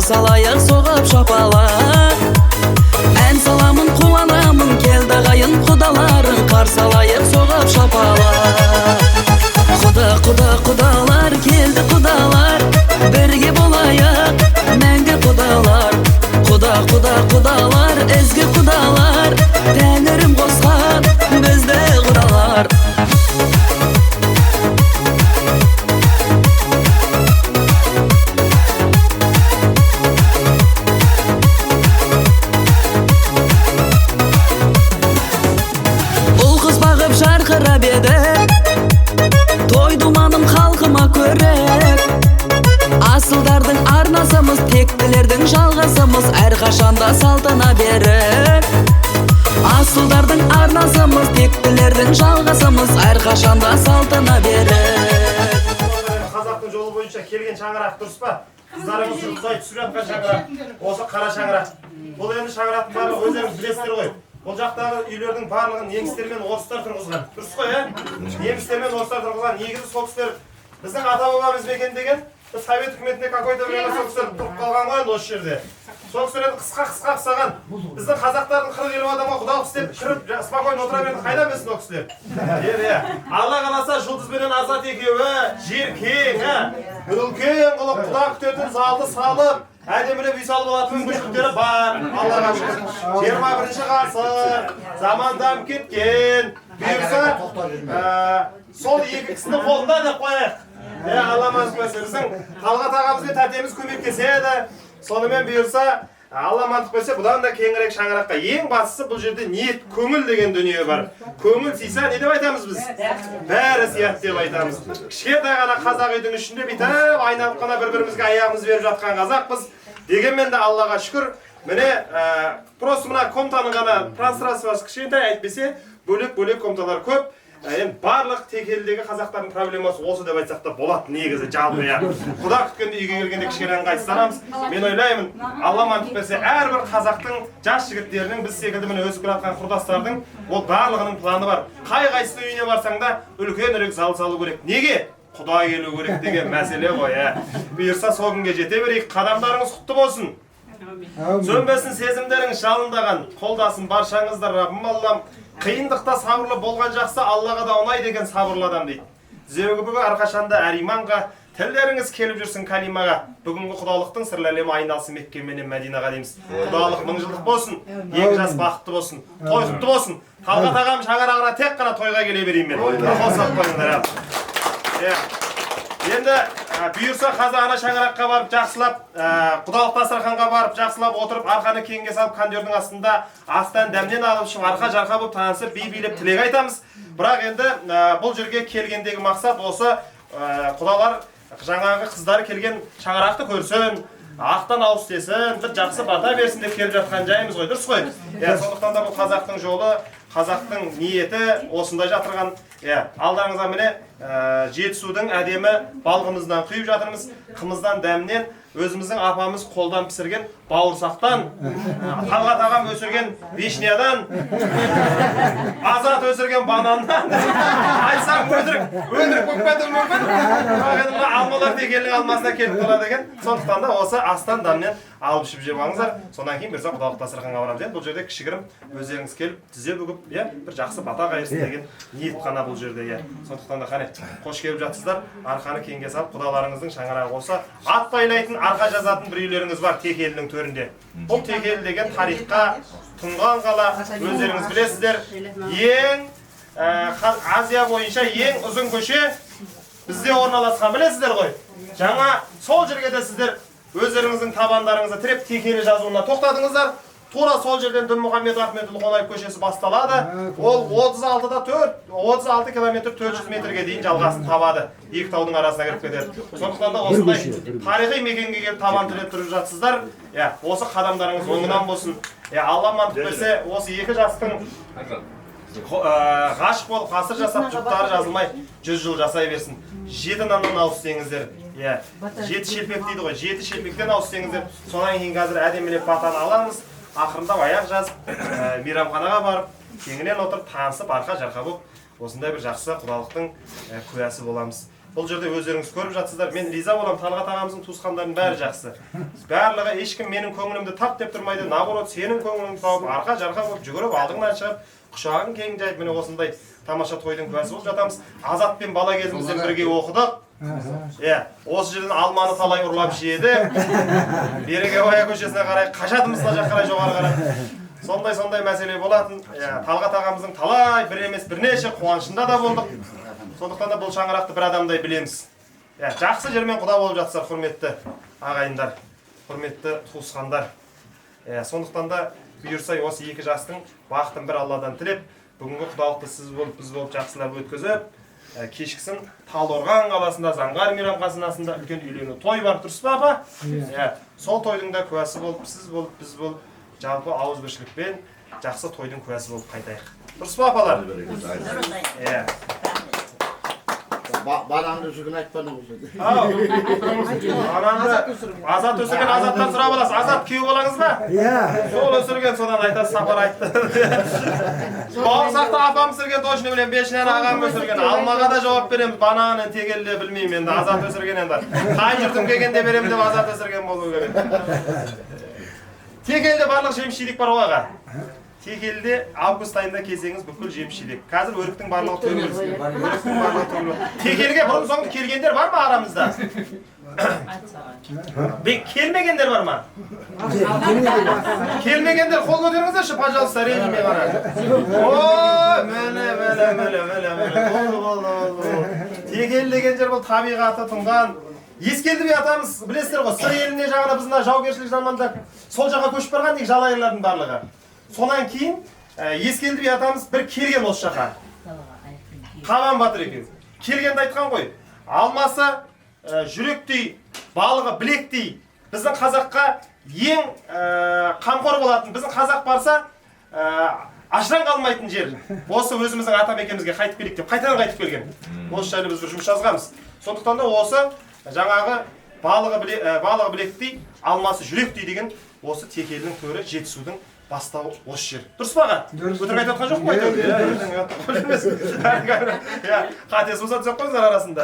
Салайық соғып шапалақ ән саламын қуанамын келді ғайын құдаларын қарсалайық соғып шапалақ құдалар келді құдалар бірге болайық мәңгі құдалар құдалар ізгі құдалар тәңірім қосқан бізді құдалар жарқырап еді той думаным халқыма көрік асылдардың арнасымыз тектілердің жалғасымыз әрқашанда салтына берік асылдардың арнасымыз тектілердің жалғасымыз әрқашанда салтына берік қазақтың жолы бойынша келген шаңырақ дұрыс па? Қыздарыңыз ұзай түсіп жатқан шаңырақ осы қара шаңырақ. Бұл енді шаңырақтың барлығы өздеріңіз білесіздер ғой. Бұл жақтағы үйлердің барлығын немістер мен орыстар тұрғызған. Дұрыс қой, немістер мен орыстар тұрғызған. Негізі сол кісілер біздің ата-бабамыз мекендеген, біз совет үкіметінде какой-то время сол кісілер тұрып қалған ғой осы жерде. Сол кісілер енді қысқа қысаған. Біздің қазақтардың 40-50 адамға құдалық істеп кіріп спокойно отыра берді. Қайда білсін ол кісілер? Алла қаласа Жұлдызбенен Азат екеуі жер кең, үлкен қылып құда күтетін залды салып әдемілеп үй салып алатын мүмкіншіліктері бар. Аллаға шүкір. 21-ші ғасыр замандан кеткен. Бұйырса сол екі кісінің қолында деп қояйық. Алла мантық берсін. Біздің Талғат ағамыз бен тәтеміз көмектеседі. Сонымен бұйырса Алла мантық берсе бұдан да кеңірек шаңыраққа. Ең бастысы бұл жерде ниет, көңіл деген дүние бар. Көңіл сыйса не деп айтамыз біз? Бәрі сият деп айтамыз. Кішкентай ғана қазақ үйдің ішінде бүйтіп айналып қана бір-бірімізге аяғымыз беріп жатқан қазақпыз. Дегенмен де Аллаға шүкір, міне просто мына комнатаның ғана пространствосы кішкентай, әйтпесе бөлек комнаталар көп. Барлық текелдегі қазақтардың проблемасы осы деп айтсақ та болады негізі жалпы. Құда күткенде үйге келгенде кішкене ыңғайсызданамыз. Мен ойлаймын, Алла мантық берсе, әрбір қазақтың жас жігіттерінің біз секілді міне өсіп келе жатқан құрдастардың ол барлығының планы бар. Қай-қайсының үйіне барсаң да үлкенірек зал салу керек. Неге? Құда келу керек деген мәселе ғой. Бұйырса сол күнге жете берейік. Қадамдарыңыз құтты болсын. Сөнбесін сезімдеріңіз жалындаған. Қолдасын баршаңыздар, Раббым Аллам. Қиындықта сабырлы болған жақсы, Аллаға да оңай деген сабырлы адам дейді. Зеугі бүгі әрқашанда әр иманға, тілдеріңіз келіп жүрсін калимаға. Бүгінгі құдалықтың сырлы әлемі айналсын Мекке менен Мәдинаға дейміз. Құдалық мыңжылдық болсын, екі жас бақытты болсын, той құтты болсын. Талғат ағам шаңырағына тек қана тойға келе берейін мен. Қосап қойыңдар. Енді бұйырса қазір ана шаңыраққа барып жақсылап, құдалық дастарханға барып жақсылап отырып, арқаны кеңге салып, кондердің астында астан дәмнен алып шығып, арқа-жарқа болып танысып, би-билеп тілек айтамыз. Бірақ енді бұл жерге келгендегі мақсат осы құдалар жаңағы қыздары келген шаңырақты көрсін, ақтан ауыз тесін, бір жақсы бата берсін деп келіп жатқан жайымыз ғой, дұрыс қой. Сондықтан да бұл қазақтың жолы, қазақтың ниеті осындай жатырған. Алдарыңызға міне жетісудың әдемі балғымыздан құйып жатырмыз, қымыздан дәмнен, өзіміздің апамыз қолдан пісірген бауырсақтан, Талғат ағам өсірген вишнядан, Азат өсірген банандан, айтсаң өндірік болып кетуі мүмкін. Алмалар текелінің алмасына келіп тұрады екен. Сондықтан да осы астан дәмнен алып ішіп жеп алыңыздар. Содан кейін бұйырса құдалық дастарханға барамыз. Бұл жерде кішігірім өздеріңіз келіп тізе бүгіп, бір жақсы бата қайырсын деген ниет қана бұл жерде. Сондықтан да қане қош келіп жатсыздар. Арқаны кеңге салып, құдаларыңыздың шаңырағы болса, ат байлайтын, арқа жазатын бір үйлеріңіз бар Текелінің төрінде. Бұл Текел деген тарихқа тұнған қала, өздеріңіз білесіздер. Ең Азия бойынша ең ұзын көше бізде орналасқан, білесіздер ғой. Жаңа сол жерге де сіздер өздеріңіздің табандарыңызды тіреп Текелі жазуына тоқтадыңыздар. Тура сол жерден Дінмұхамед Ахметұлы Қонаев көшесі басталады. Ол 36 километр 400 метрге дейін жалғасын табады. Екі таудың арасына кіріп кетеді. Сондықтан да осындай тарихи мекенге келіп табан тіреп тұрып жатсыздар. Осы қадамдарыңыз оңынан болсын. Алла мантық берсе, осы екі жастың ғашық болып ғасыр жасап жұптары жазылмай 100 жыл жасай берсін. 7 наннан ауыссеңіздер, иә, 7 шелпек дейді ғой, 7 шелпектен ауыссеңіздер, содан кейін қазір әдемілеп батаны аламыз, ақырындап аяқ жазып, мейрамханаға барып, кеңінен отырып, танысып, арқа жарқа болып, осындай бір жақсы құдалықтың куәсі боламыз. Бұл жерде өздеріңіз көріп жатсыздар. Мен риза болам, Талғат ағамыздың туысқандарының бәрі жақсы. Барлығы ешкім менің көңілімді тап деп тұрмайды. Наоборот, сенің көңіліңді тауып, арқа жарқа болып жүгіріп, алдыңнан шығып, құшағын кең жайып, міне осындай тамаша тойдың куәсі болып жатамыз. Азатпен бала кезімізден бірге оқыдық. Осы жерден алманы талай ұрлап жедік. Берекебай көшесіне қарай қашатымыз мына жаққа қарай жоғары қарай. Сондай мәселе болатын. Талғат ағамыздың талай бір емес бірнеше қуанышында да болдық. Сондықтан да бұл шаңырақты бір адамдай білеміз. Жақсы жермен құда болып жатсыздар, құрметті ағайындар, құрметті туысқандар. Сондықтан да бұйырса осы екі жастың бақытын бір Алладан тілеп, бүгінгі құдалықты сіз болып, біз болып жақсылап өткізіп, кешкісін Талдықорған қаласында Заңғар мейрамханасында үлкен үйлену той бар, дұрыс па апа? Сол тойдың да куәсі болып, сіз болып, біз болып, жалпы ауызбіршілікпен жақсы тойдың куәсі болып қайтайық. Дұрыс па апалар? Бананды жүгін айтпадың осы. Бананды Азат өсірген Азаттан сұрап аласыз. Азат күйеу балаңыз ба? Сол өсірген, содан айтасыз, сапар айтты. Бауырсақты апам өсірген, точно білем, бешінен ағам өсірген. Алмаға да жауап береміз, бананын тегелде білмеймін енді, Азат өсірген енді. Қай жұртым келгенде беремін деп Азат өсірген болу керек. Тегелде барлық жеміс-жидек бар ғой аға. Тегелде август айында келсеңіз бүкіл жеміс-жидек. Қазір өріктің барлығы төгілді. Тегелге бұрын соңды келгендер бар ма арамызда? Келмегендер бар ма? Келмегендер қол көтеріңіздерші, пожалуйста, ренжімей ғана. Ой, міне. Тегел деген жер бұл табиғаты тұнған. Ескелді би атамыз, білесіздер ғой, Сыр еліне жағына біздің жаугершілік заманда сол жаққа көшіп барған дейік жалайырлардың барлығы. Сонан кейін Ескелді би атамыз бір келген осы жаққа. Қабан батыр екеу. Келгенді айтқан ғой. Алмасы жүректей, балығы білектей. Біздің қазаққа ең қамқор болатын. Біздің қазақ барса ашыран қалмайтын жер. Осы өзіміздің атамекемізге қайтып келейік деп қайтадан қайтып келген. Осы жайлы біз бір жұмыс жазғанбыз. Сондықтан да осы жаңағы балығы білектей, алмасы жүректей деген осы Текелінің төрі Жетісудың бастауы осы жер. Дұрыс па аға? Өтірік айтып отқан жоқ па? Қатесі болса түсіп қойыңыздар арасында.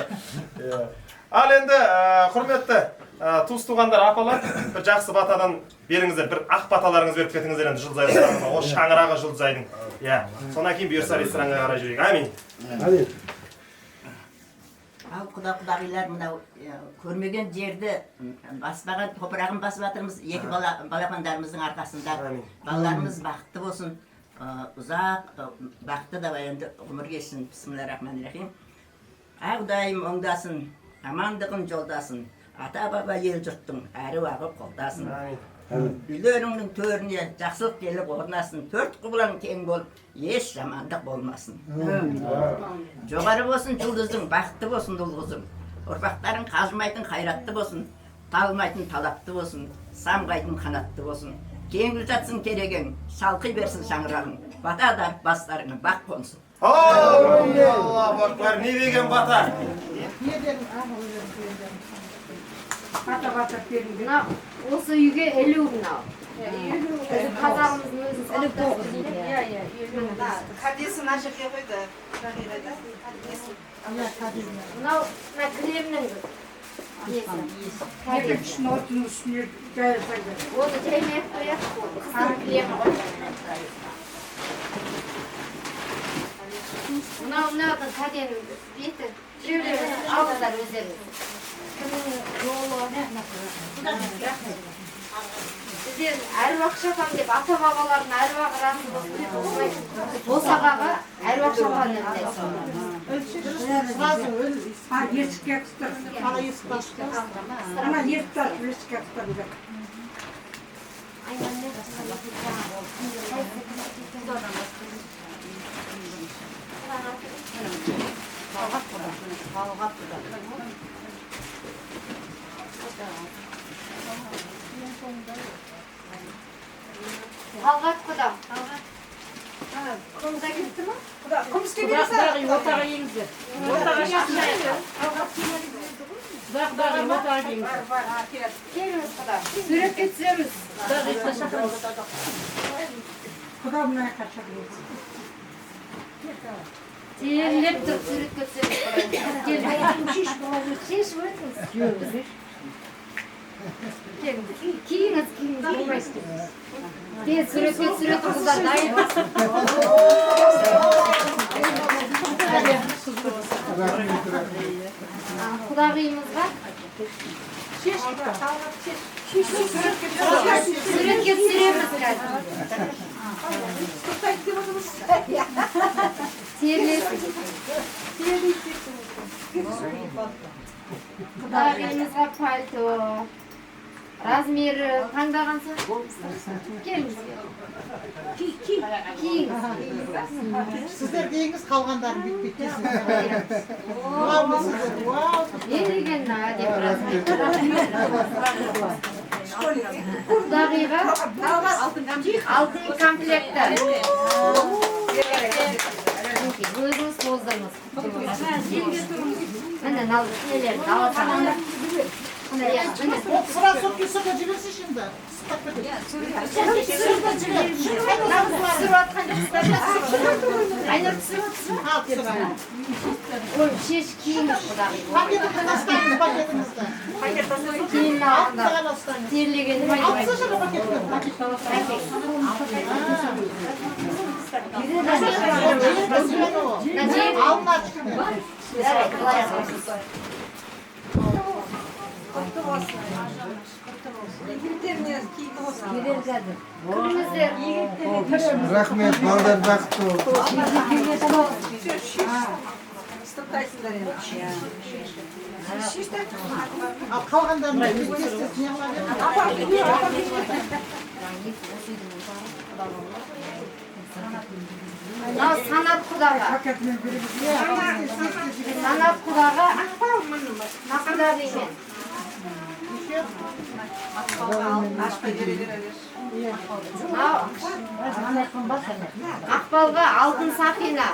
Ал енді құрметті туыс-туғандар, апалар, бір жақсы батадан беріңіздер, бір ақ баталарыңыз беріп кетіңіздер енді Жұлдызайдың. Осы шаңырағы Жұлдызайдың. Сонан кейін бұйырса ресторанға қарай жүрейік. Амин. Ал құда-құдағилар мынау көрмеген жерді баспаған, топырағын басып жатырмыз екі балапандарымыздың арқасында. Балаларымыз бақытты болсын, ұзақ, бақытты да енді ғұмыр кешсін. Бисмиллахир-рахманир-рахим. Құдайым оңдасын, амандығын жолдасын, ата-баба ел жұрттың әруағы қолдасын. Үйлеріңнің төріне жақсылық келіп орнасын, төрт құбылаң тең болып, еш жамандық болмасын. Жоғары болсын жұлдызың, бақытты болсын ұл-қызың. Ұрпақтарың қалжымайтын қайратты болсын, талмайтын талапты болсын, самғайтын қанатты болсын. Кеңгіл жатсын керегең, шалқи берсін шаңырағың, бата бастарыңа бақ қонсын. Аллаху акбар, не деген бата? Бата берілген. Осы үйге 50 мынау. Қазағымыздың өзін салып дейді. Кәдесін ашып қойды. Мынау кілемнің несі. Кәдесін отын үстіне жайылсайды. Оны жайнап қояды. Қыздың кілемі ғой. Мынаудың кәденің беті. Біреулер алыңыздар өздеріңіз. Кімнің жолы? Бізден әруақ шапам деп ата-бабалардың әруағы расы болсын. Босағаға әруақ шапам деп. Есікке қыстыр, қала есік қыстыр. Ана есік тартып есікке қыстыр. Талғат құдам. Қолыңызда келіп тұр ма? Ортаға еңіздер. Ортаға шақырайық. Құдағи, ортаға еңіздер. Келіңіз құда. Суретке түсеміз. Құдағи, шақырайық. Құда мына қаша келеді. Терлеп тұрып суретке түсеміз құда. Шешіп өтіңіз. Келіңіз. Киіңіз, болмайсыз. Тез суретке түсіретін қыздар дайын. Құдағиымызға суретке түсіреміз қазір. Терлесін. Құдағиымызға пальто. Размері таңдағанса? Келіңіз. Киіңіз. Сіздер дейіңіз қалғандарын бүйтпейтесіз. Ереген деп размер. Құдағиға алтын комплекті. Өзіңіз тоздыңыз. Міне нелерді аласаңыз. Sıra sokuyor, sıra cibirsi şimdi. Шеш киіңіз құдағи. Paketinizde ıslayınız, paketinizde. Кейінгі алдында терлегенім Alsana айтпайды. paketini. Alın açtım. Күріңіздер. Рахмет, балдар бақытты бол. Al kalganlarını büyütesiniz. Niye Мынау санат құдаға. Санат құдаға құдағимен. Ақбалға алтын сақина.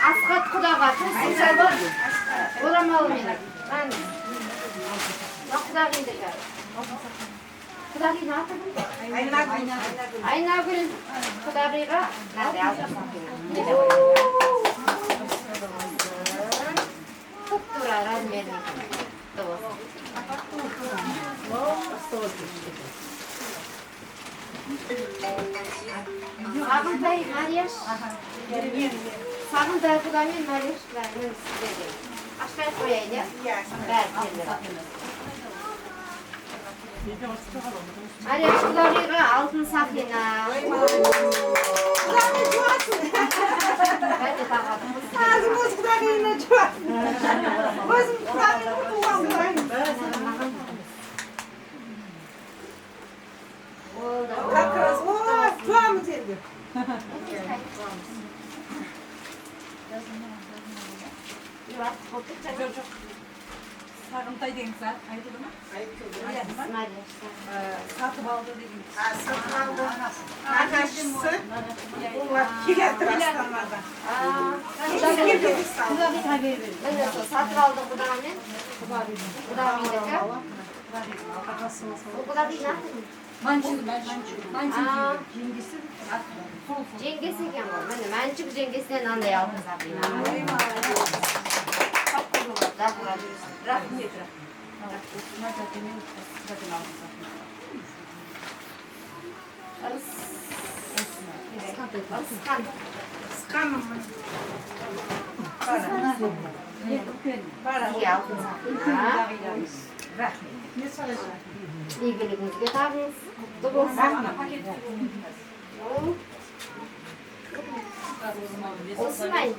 Асқат құдаға орамалы менің. Құдағиндікі. Құдағиын аты кім? Айнагүл. Құдағиға тұп-тура размерінің. Сағынтай Марияш. Сағынтай құдамен Марияш. Аштай қояйын, е? Бәрі келді. Марияш құдағиға алтын сақина. Ağzımız kulağına çok. Gözüm kulağına kulağına. Kakras, tuğa mı geldi? Sarımtay deyin sen, ayıtıldı mı? Satıp aldı deyin. Satıp aldı. Arkadaşısı, bunlar kilettir aslanlardan. Satır aldım құдағымен. Құдағиндікі. Құдағи не атың? Жеңгесі екен ғой. Міне мәншік жеңгесінен андай алтын сақина. Рахмет. Sıkanım mı? Сізге алтын сақина. Ne saracak? Игілігіңізге табыңыз. Құтты болсын. Osmaydı.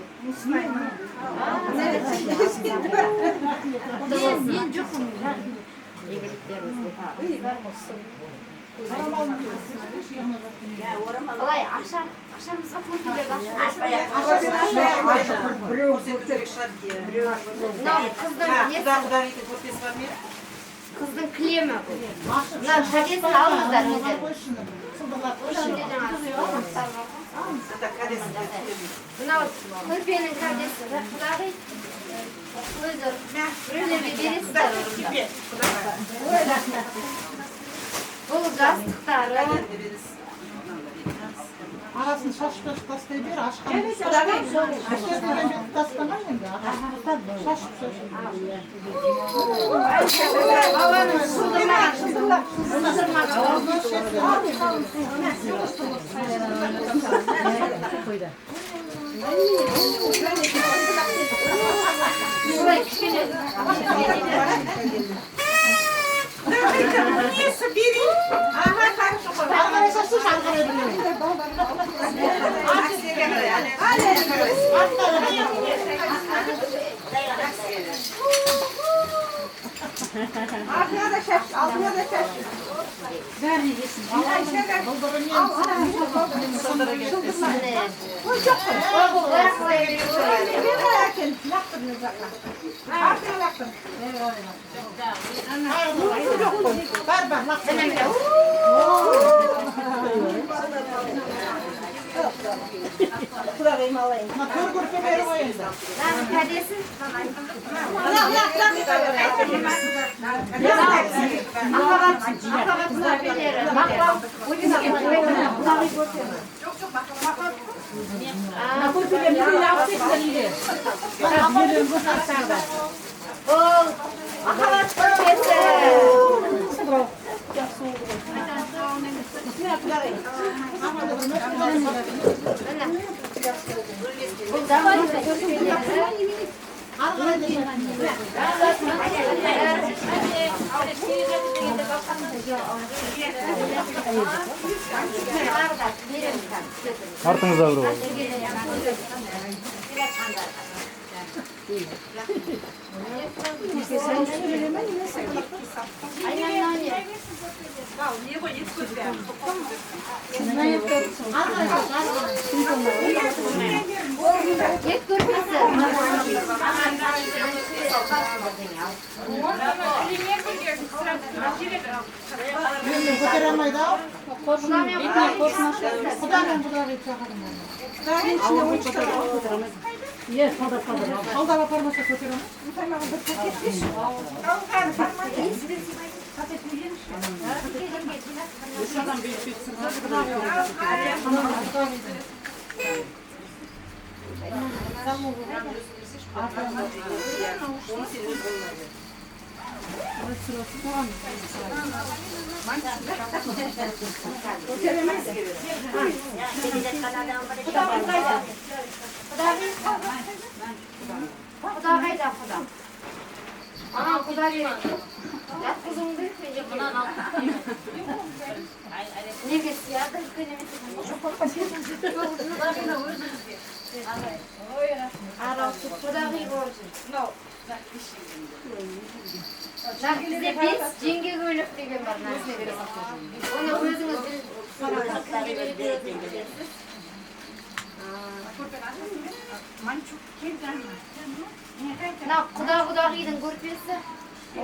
Ben yokum. Olay akşamımızda kurtuluyor. Kızın kliyemi bu. Bunlar kadesini almadılar bize. Şimdi Bunlar Hırpiye'nin kadesi. Kulağı böyle bir birisi var orada. Bu gastıkları. Arasını şaşırtıp taslayı bir aşkım. Evet, aşkım. Bir taslamayın da. Şaşırtıp. Havanın sudurmak. Şurayı küçücük. Arkadaşlar siz Ankara'ya biliyorum. Kör kurtu beri koyun da. Kadesi. Артыңызда бір бол. Yet görmesi. Ko'taramaydi. Xudodan xudoga chaqiraman. Aldab aparmasa ko'taraman. Kuda kayda kuda. Ana kuda verin. Yat kızım değil mi? Bundan al. Ne geçti ya? Kuda verin borcu. Bizde biz cenge gölüp degen var. Onu özünüz Na kuda gidin görpesi. Ne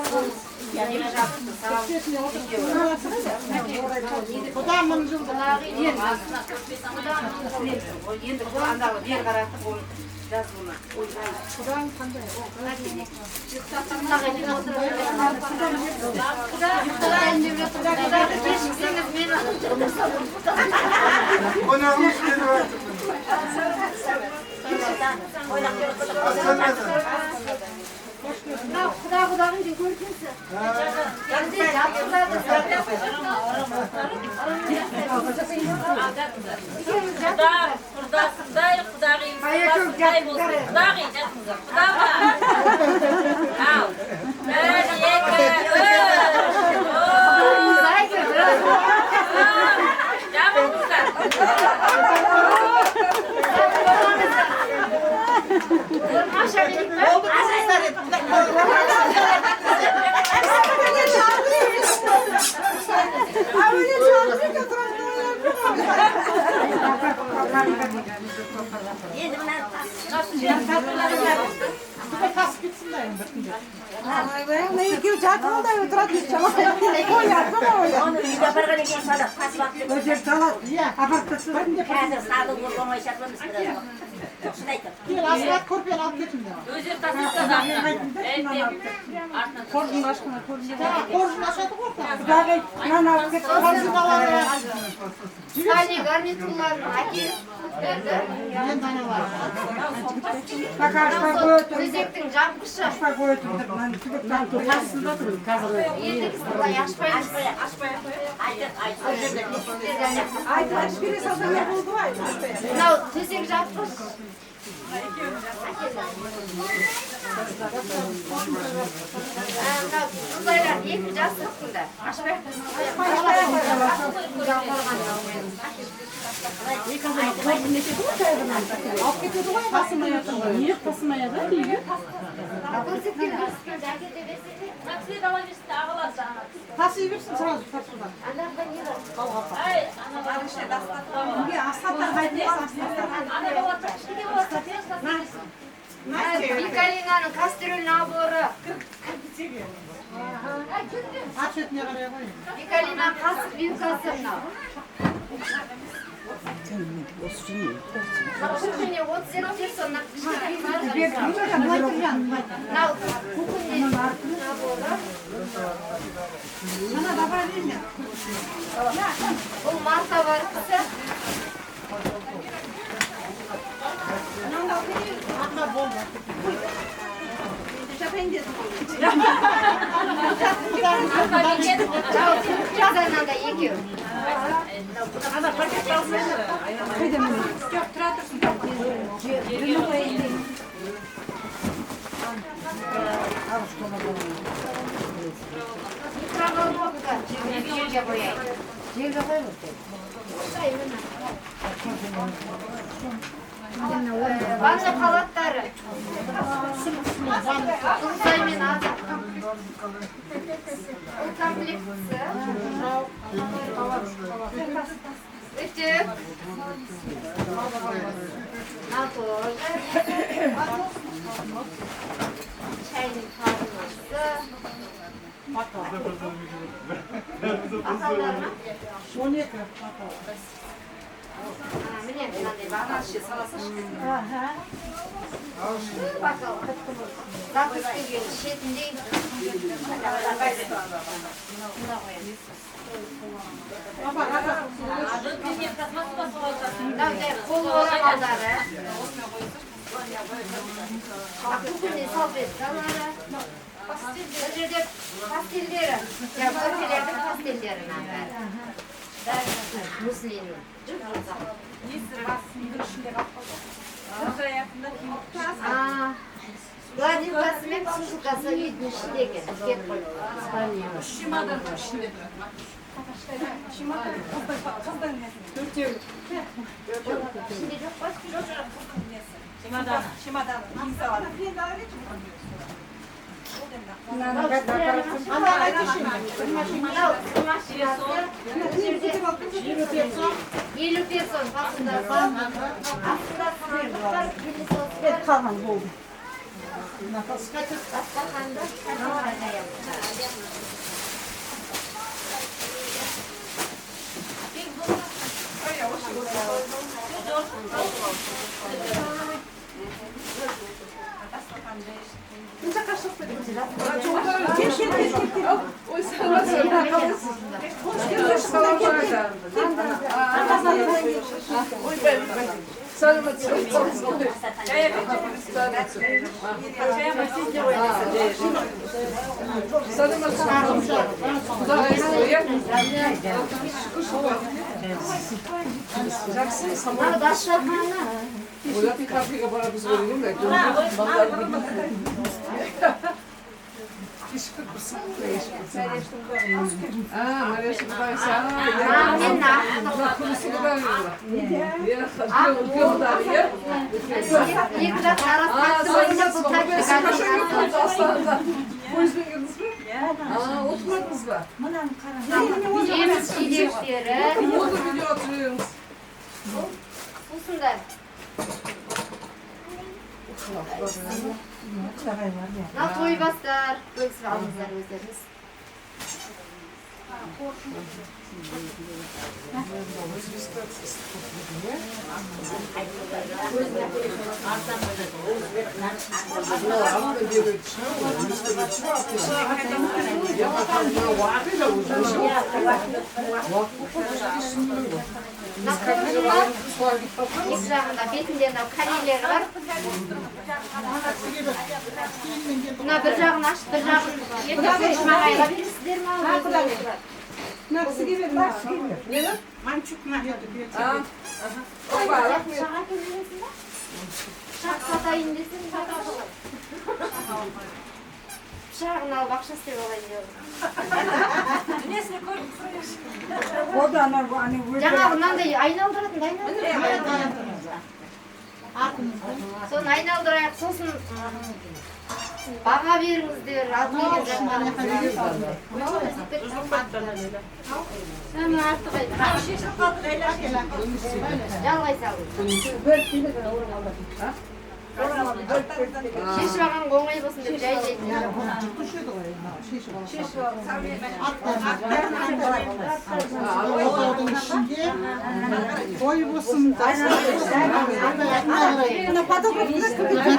yapacağız? Құда мың жылдық. Құдаң қандай? Қонағымыз келіп Құдағың деп көрсеңсі. Құдасындай құдағи болсын. Құдағи жатыңыздар. Құдаға. Ал. Бір, екі, жабыңыздар. Енді мына Тасып кетсін да енді біртіндеп. Екеуі жатқанда отырады оны үйге апарған екен садақ тас уақытты өздері салады. Апарып тастайды. қазір садық болмай жатырмыз біраз уақыт. Шын айтып. Кел асырат көрпені алып кетіңдер. Өздері тастап Қоржын ашқына Қоржын ашады ғой. құдағи нан алып кетті. Қоржын алады. Қали гарнитурларын әкеліп берді. Мен даналар. Бақа ашпай қойып тұр. Өзектің жапқышы. Ашпай қойып тұр. Нан түбік нан тұр. Ендігісі былай ашпаймыз. Айтып айтып бере салсаңдар болды ғой. Мынау төсек жапқыш. Мынау қыздайлар екі жастықтыңда. Ашпай Алып кетеді ғой. Тасымаяды ғой. Неге тасымаяды үйге? көрсеткен әкелді берсе. Таси берсін сразу тасудан. Анарда не бар? Асхаттар қайтып Викалинаның кастрюль наборы. Ат шетіне қарай қой. Викалинаның қасық вилкасы мынау. Кухонне 37 персон. Мынау кухонне наборы. Бұл марка бар кісі. Жазананда екеу. Микроволновка. Жерге қояйын. Жерге қояйын. Ванна халаттары. Ұлтаймен азық. Бұл комплектісі. Үтік. Напой. Чайник қабынасы. Ақалдар ма? 12. Міне мынандай бағашы саласың. Бакал. Закускіген шетіндей. Мынандай қол орамалдары. Кухонный салфеткалары. Бұл жерде пастелдері. Көрпелердің пастелдері. Муслин. Гладилкасы мен сушилкасы үйдің ішінде екен. Кет қой. İçinde жоқ па? Чемодан. Елу персон басында қалған болды. Oturmadınız mı? Yemiz çiğdekleri. Orada video oturuyorsunuz. Olsunlar. Na toy bastar. Ölsün alınızlar özleriniz. İsra'nda betinlerinde kariyeleri var. Buna bir жағын aç, bir жағын екі мағайға бересіздер ма? Naksı gibi mi? Ne? Mançuk mu? Opa, rahmet. Шақ сатайын десем, пышағын алып ақша істеп алайын деп. Жаңағы мынандай айналдыратынды айналдырайық. Соны айналдырайық, сосын баға беріңіздер, алып келген жалғай салың. Шешіп алған оңай болсын деп жай Oğlum içinde boy bulsun.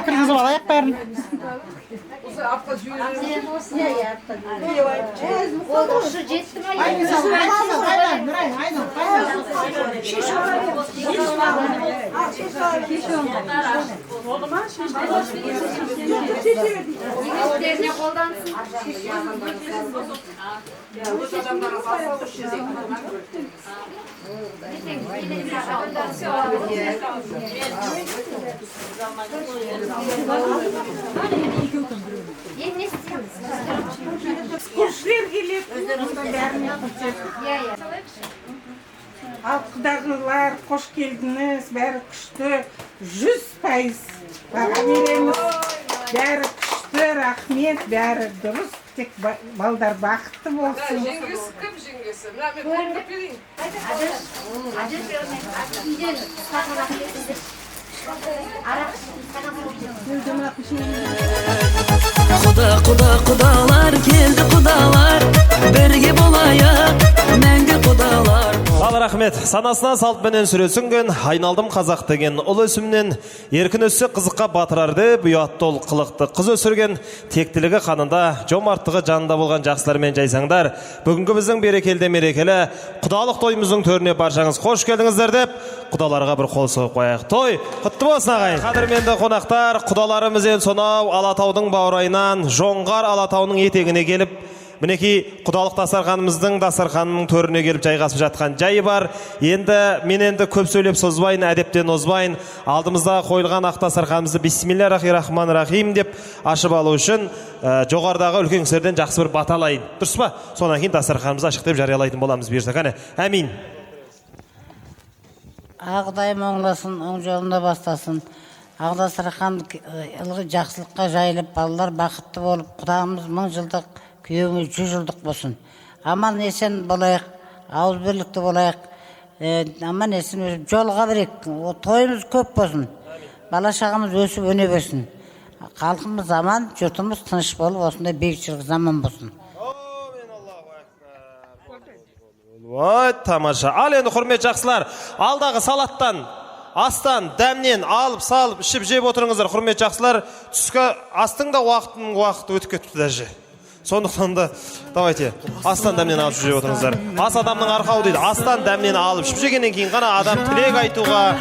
Kırmızı ayak verin. Oldu, şu жетті ма? Егеттеріне қолдаnsın. Енді не істейміз? Kuşlar gelip Halkdağlar, hoş geldiniz. Beri kıştı. 100%. Bağa veremiz. Beri kıştı. Rahmet. Beri dürüst. Tek baldar baktı olsun. Жеңгесі кім жеңгесі? Мына мен көріп берейін. Ажыр үйден сағынақ келсіздер. Арақ Құдаlar келді құдалар, бірге болайық, мәңгі құдалар. Ал рахмет, санасына салтпенен сүресінген айналдым қазақ деген ұл өсімнен еркін өссе қызыққа батырарды бұятты ол қылықты қыз өсірген тектілігі қанында жомарттығы жанында болған жақсылармен жайсаңдар. Бүгінгі біздің берекелі мерекелі құдалық тойымыздың төріне баршаңыз қош келдіңіздер деп құдаларға бір қол соғып қояйық. Той құтты болсын ағайын. Қадірменді қонақтар, құдаларымыз ең сонау Алатаудың баурайынан Жоңғар Алатауының етегіне келіп, мінекей құдалық дастарханымыздың дастарханының төріне келіп жайғасып жатқан жайы бар. Мен көп сөйлеп созбайын, әдептен озбайын. Алдымызда қойылған ақ дастарханымызды бисмиллахи-рахмани-рахим деп ашып алу үшін жоғарыдағы үлкен кісілерден жақсы бір баталайын. Дұрыс па? Сонан кейін дастарханымызды ашық деп жариялайтын боламыз бұйырса. Қане, әмин. Ағдайым оңласын, оң жолында бастасын. Ағдастархан ылғы жақсылыққа жайылып, балалар бақытты болып, құдағымыз 1000 жылдық, күйеуіміз 100 жылдық болсын. Аман есен болайық, ауыз бірлікті болайық. Аман есен жолға берек, тойымыз көп болсын. Бала шағамыз өсіп өне берсін. Халқымыз аман, жұртымыз тыныш болып, осындай бейбітшілік заман болсын. Ой, тамаша. Ал енді құрметті жақсылар, алдағы салаттан, астан, дәмнен алып, салып, ішіп, жеп отырыңыздар, құрметті жақсылар. Түскі астың да уақыты өтіп кетіпті даже. Сондықтан да, давайте, астан дәмнен алып жеп отырыңыздар. Ас адамның арқауы дейді. Астан дәмнен алып ішіп жегеннен кейін ғана адам тілек айтуға,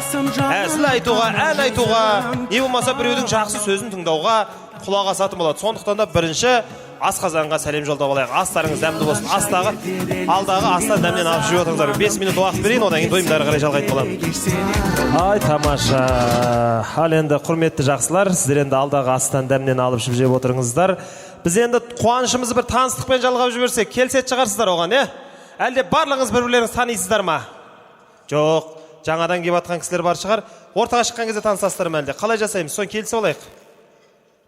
әзіл айтуға, ән айтуға, не болмаса біреудің жақсы сөзін тыңдауға құлақ асатын болады. Сондықтан да бірінші асқазанға сәлем жолдап алайық. Астарыңыз дәмді болсын. Алдағы астан дәмнен алып жеп отырыңыздар. 5 минут уақыт берейін, одан кейін тойымдары қарай жалғайтын боламын. Ай, тамаша. Ал енді құрметті жақсылар, сіздер енді алдағы астан дәмнен алып жеп отырыңыздар. Біз енді қуанышымызды бір таныстықпен жалғап жіберсек, келсет шығарсыздар оған, Әлде барлығыңыз бір-бірлеріңіз танисыздар ма? Жоқ, жаңадан келіп атқан кісілер бар шығар. Ортаға шыққан кезде танысасыздар ма әлде? Қалай жасаймыз? Соны келісіп алайық.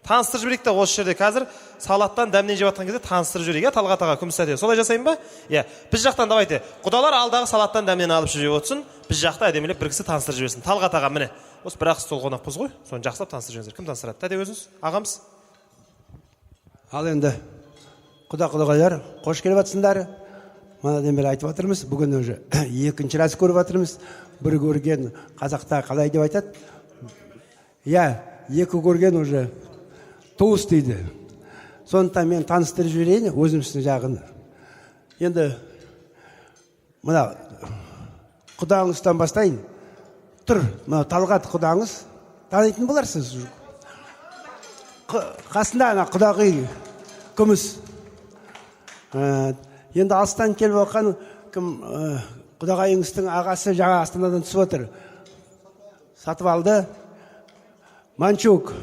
Таныстырып жіберейік те осы жерде қазір салаттан дәмнен жеп атқан кезде таныстырып жіберейік, Талғат аға, күміс тәте. Солай жасайын ба? Біз жақтан давайте. Құдалар алдағы салаттан дәмнен алып жеп отырсын, біз жақта әдемілеп бір кісі таныстырып жіберсін. Талғат аға, міне. Осы бір-ақ стол қонақпыз ғой. Соны жақсылап таныстырып жіберіңіздер. Кім таныстырады? Тәте өзіңіз, ағамыз. Ал енді құда-құдағайлар, қош келіп жатсыңдар. Манадан бері айтып жатырмыз. Бүгін уже екінші рас көріп жатырмыз. Бір көрген қазақта қалай деп айтады? Екі көрген уже туыс дейді. Сондықтан мен таныстырып жіберейін өзіміздің жағын. Енді мына құдаңыздан бастайын. Тұр, мына Талғат құдаңыз. Танитын боларсыз. Қасында ана құдағи күміс. Енді алыстан келіп оққан кім құдағайыңыздың ағасы жаңа Астанадан түсіп отыр. Сатып алды. Манчук.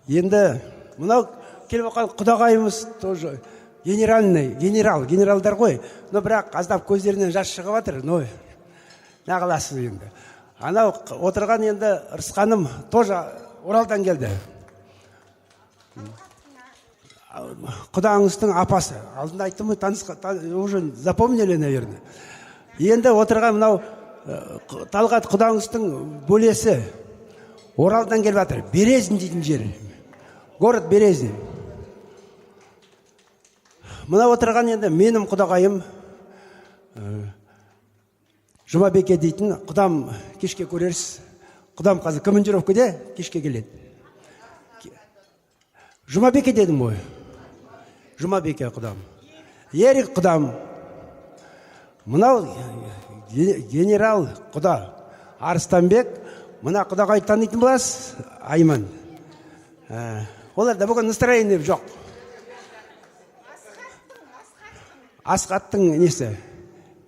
Енді мынау келіп оққан құдағайымыз тоже генералдар ғой. Но бірақ аздап көздерінен жас шығып жатыр. Не қыласыз енді. Анау отырған енді Рысқаным тоже Оралдан келді. Құдаңыздың апасы. Алдында айттым ғой, уже запомнили, наверное. Енді отырған мынау Талғат құдаңыздың бөлесі Оралдан келіп жатыр. Березин дейтін жер. Город Березин. Мына отырған енді менің құдағайым Жұмабеке дейтін құдам, кешке көрерсіз. Құдам қазір командировкада кешке келеді. Жұмабеке дедім ғой. Жұмабеке құдам. Ерік құдам. Мынау генерал құда Арыстанбек. Мына құдағай танитын боласыз? Айман. Оларда бүгін настроение жоқ. Асқаттың несі?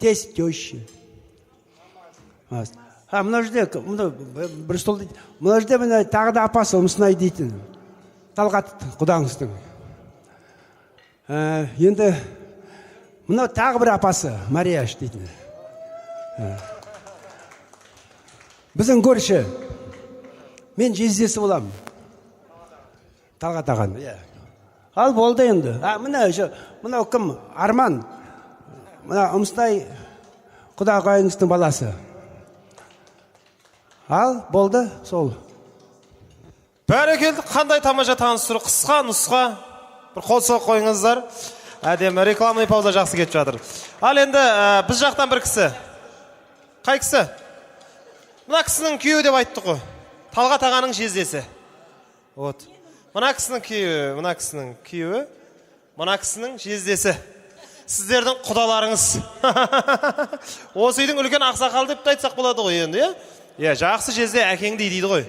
Тесть, теща. Мына жерде бір стол дейді. Мына жерде мына тағы да апасы Ұмсынай дейтін. Талғат құдаңыздың. Енді мына тағы бір апасы Марияш дейтін. Біздің көрші. Мен жездесі болам. Талғат аған. Ал болды енді. Мына кім? Арман. Мына Ұмсынай құдағайыңыздың баласы. Ал болды сол. Бәрекелді, қандай тамаша таныстыру, қысқа, нұсқа. Бір қол соқ қойыңыздар. Әдемі, рекламный пауза жақсы кетіп жатыр. Ал енді біз жақтан бір кісі. Қай кісі? Мына кісінің күйеуі деп айтты ғой. Талғат ағаның жездесі. Мына кісінің күйеуі, мына кісінің жездесі. Сіздердің құдаларыңыз. Осы үйдің үлкен ақсақал деп айтсақ болады ғой енді, жақсы жезде әкеңдей дейді ғой.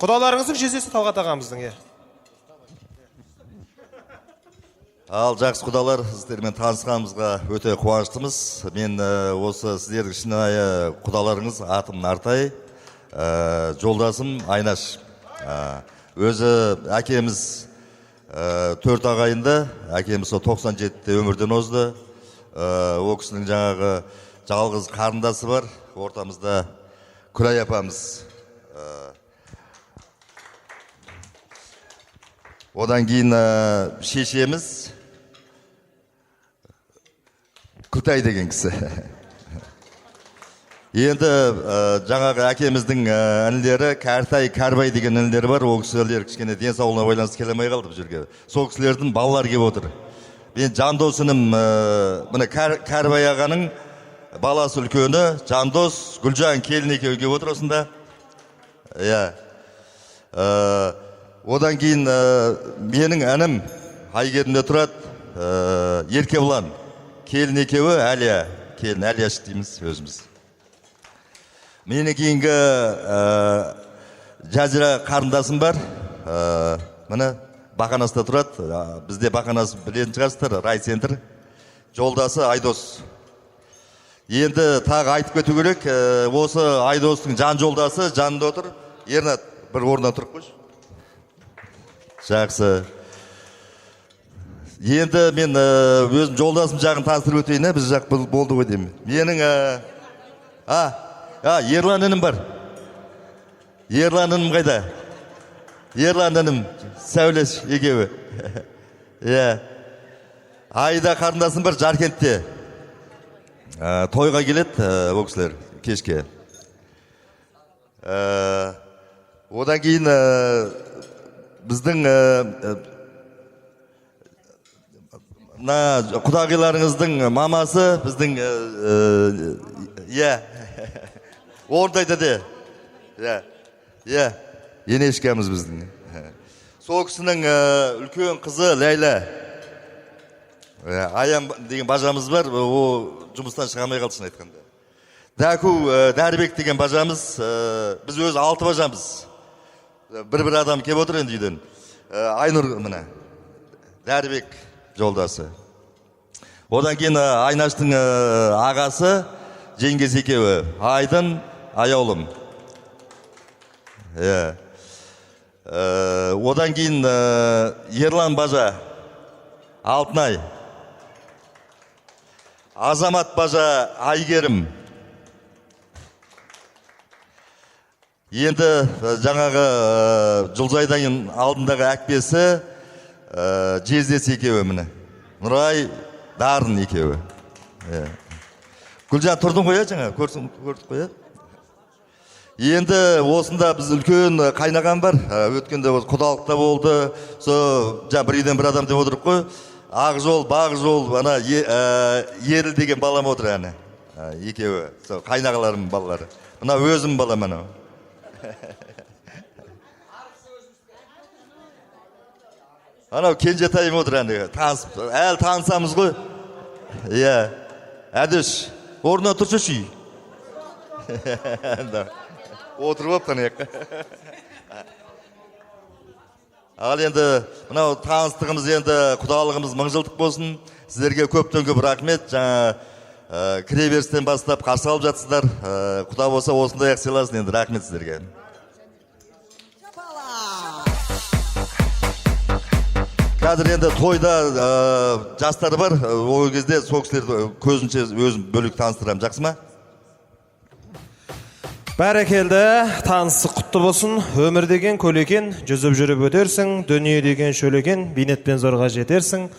Құдаларыңыздың жездесі Талғат ағамыздың, Ал жақсы құдалар, сіздермен танысқанымызға өте қуаныштымыз. Мен осы сіздердің шынайы құдаларыңыз, атым Нартай, жолдасым Айнаш. Өзі әкеміз 4 ағайынды, әкеміз 97-те өмірден озды. О кісінің жаңағы жалғыз қарындасы бар, ортамызда Күлай апамыз. Одан кейін шешеміз Күлтай деген кісі. Енді жаңағы әкеміздің інілері Кәртай, Кәрбай деген інілері бар. Ол кісілер кішкене денсаулығына байланысты келе алмай қалды бұл жерге. Сол кісілердің балалары келіп отыр. Мен Жандос інім, міне Кәрбай ағаның баласы үлкені Жандос, Гүлжан келін екеуі келіп отыр осында. Иә. Одан кейін менің інім Айгерімде тұрады, Еркебұлан келін екеуі, Әлия келін, Әлияш дейміз өзіміз. Менің кейінгі Жазира қарындасым бар, міне Бақанаста тұрады, бізде Бақанас білетін шығарсыздар, райцентр, жолдасы Айдос. Енді тағы айтып кету керек, осы Айдостың жан жолдасы жанында отыр, Ернат бір орнына тұрып қойшы. Жақсы. Енді мен өзім жолдасым жағын таныстырып өтейін, біз жақ болды ғой деймін. Менің Ерлан інім бар. Ерлан інім қайда? Ерлан інім Сәулеш екеуі. Айда қарындасым бар Жаркентте. Тойға келеді ол кісілер кешке. Одан кейін біздің құдағиларыңыздың мамасы біздің орындайды де. Енешкеміз біздің. Сол кісінің үлкен қызы Ләйла. Аян деген бажамыз бар, о жұмыстан шығамай қалды шын айтқанда. Дәку Дәрбек деген бажамыз, біз өз 6 бажамыз. Бір адам кеп отыр енді үйден. Айнұр міне, Дәрбек жолдасы. Одан кейін Айнаштың ағасы, жеңгесі екеуі, Айдын, Аяулым. Одан кейін Ерлан бажа, Алтынай. Азамат бажа, Айгерім. Енді жаңағы Жұлзайдың алдындағы әкпесі Жездесі екеуі міне. Нұрай, Дарын екеуі. Гүлжан тұрдың қоя жаңа, көрдік қоя. Енді осында біз үлкен қайнаған бар. Өткенде құдалықта болды. Бір үйден бір адам деп отырып қой. Ақжол, Бағжол, Еріл деген балам отыр әне. Екеуі, қайнағаларым балалары. Мына өзім балам әне. Анау Кенжетайым отыр әне. Әлі танысамыз ғой. Әдіш, орнына тұршы шүй. Отырып оптан ек. Ал енді мынау таныстығымыз енді құдалығымыз мың жылдық болсын. Сіздерге көптен көп рахмет. Жаңа кіреберістен бастап қарсы алып жатсыздар. Құда болса осындай ақ сыйласын енді. Рахмет сіздерге. Қазір енді тойда жастар бар. Ол кезде сол кісілерді көзінше өзім бөлік таныстырамын. Жақсы ма? Бәрекелді, танысы құтты болсын. Өмір деген көлекен, жүзіп жүріп өтерсің. Дүние деген шөлекен, бейнетпен зорға жетерсің.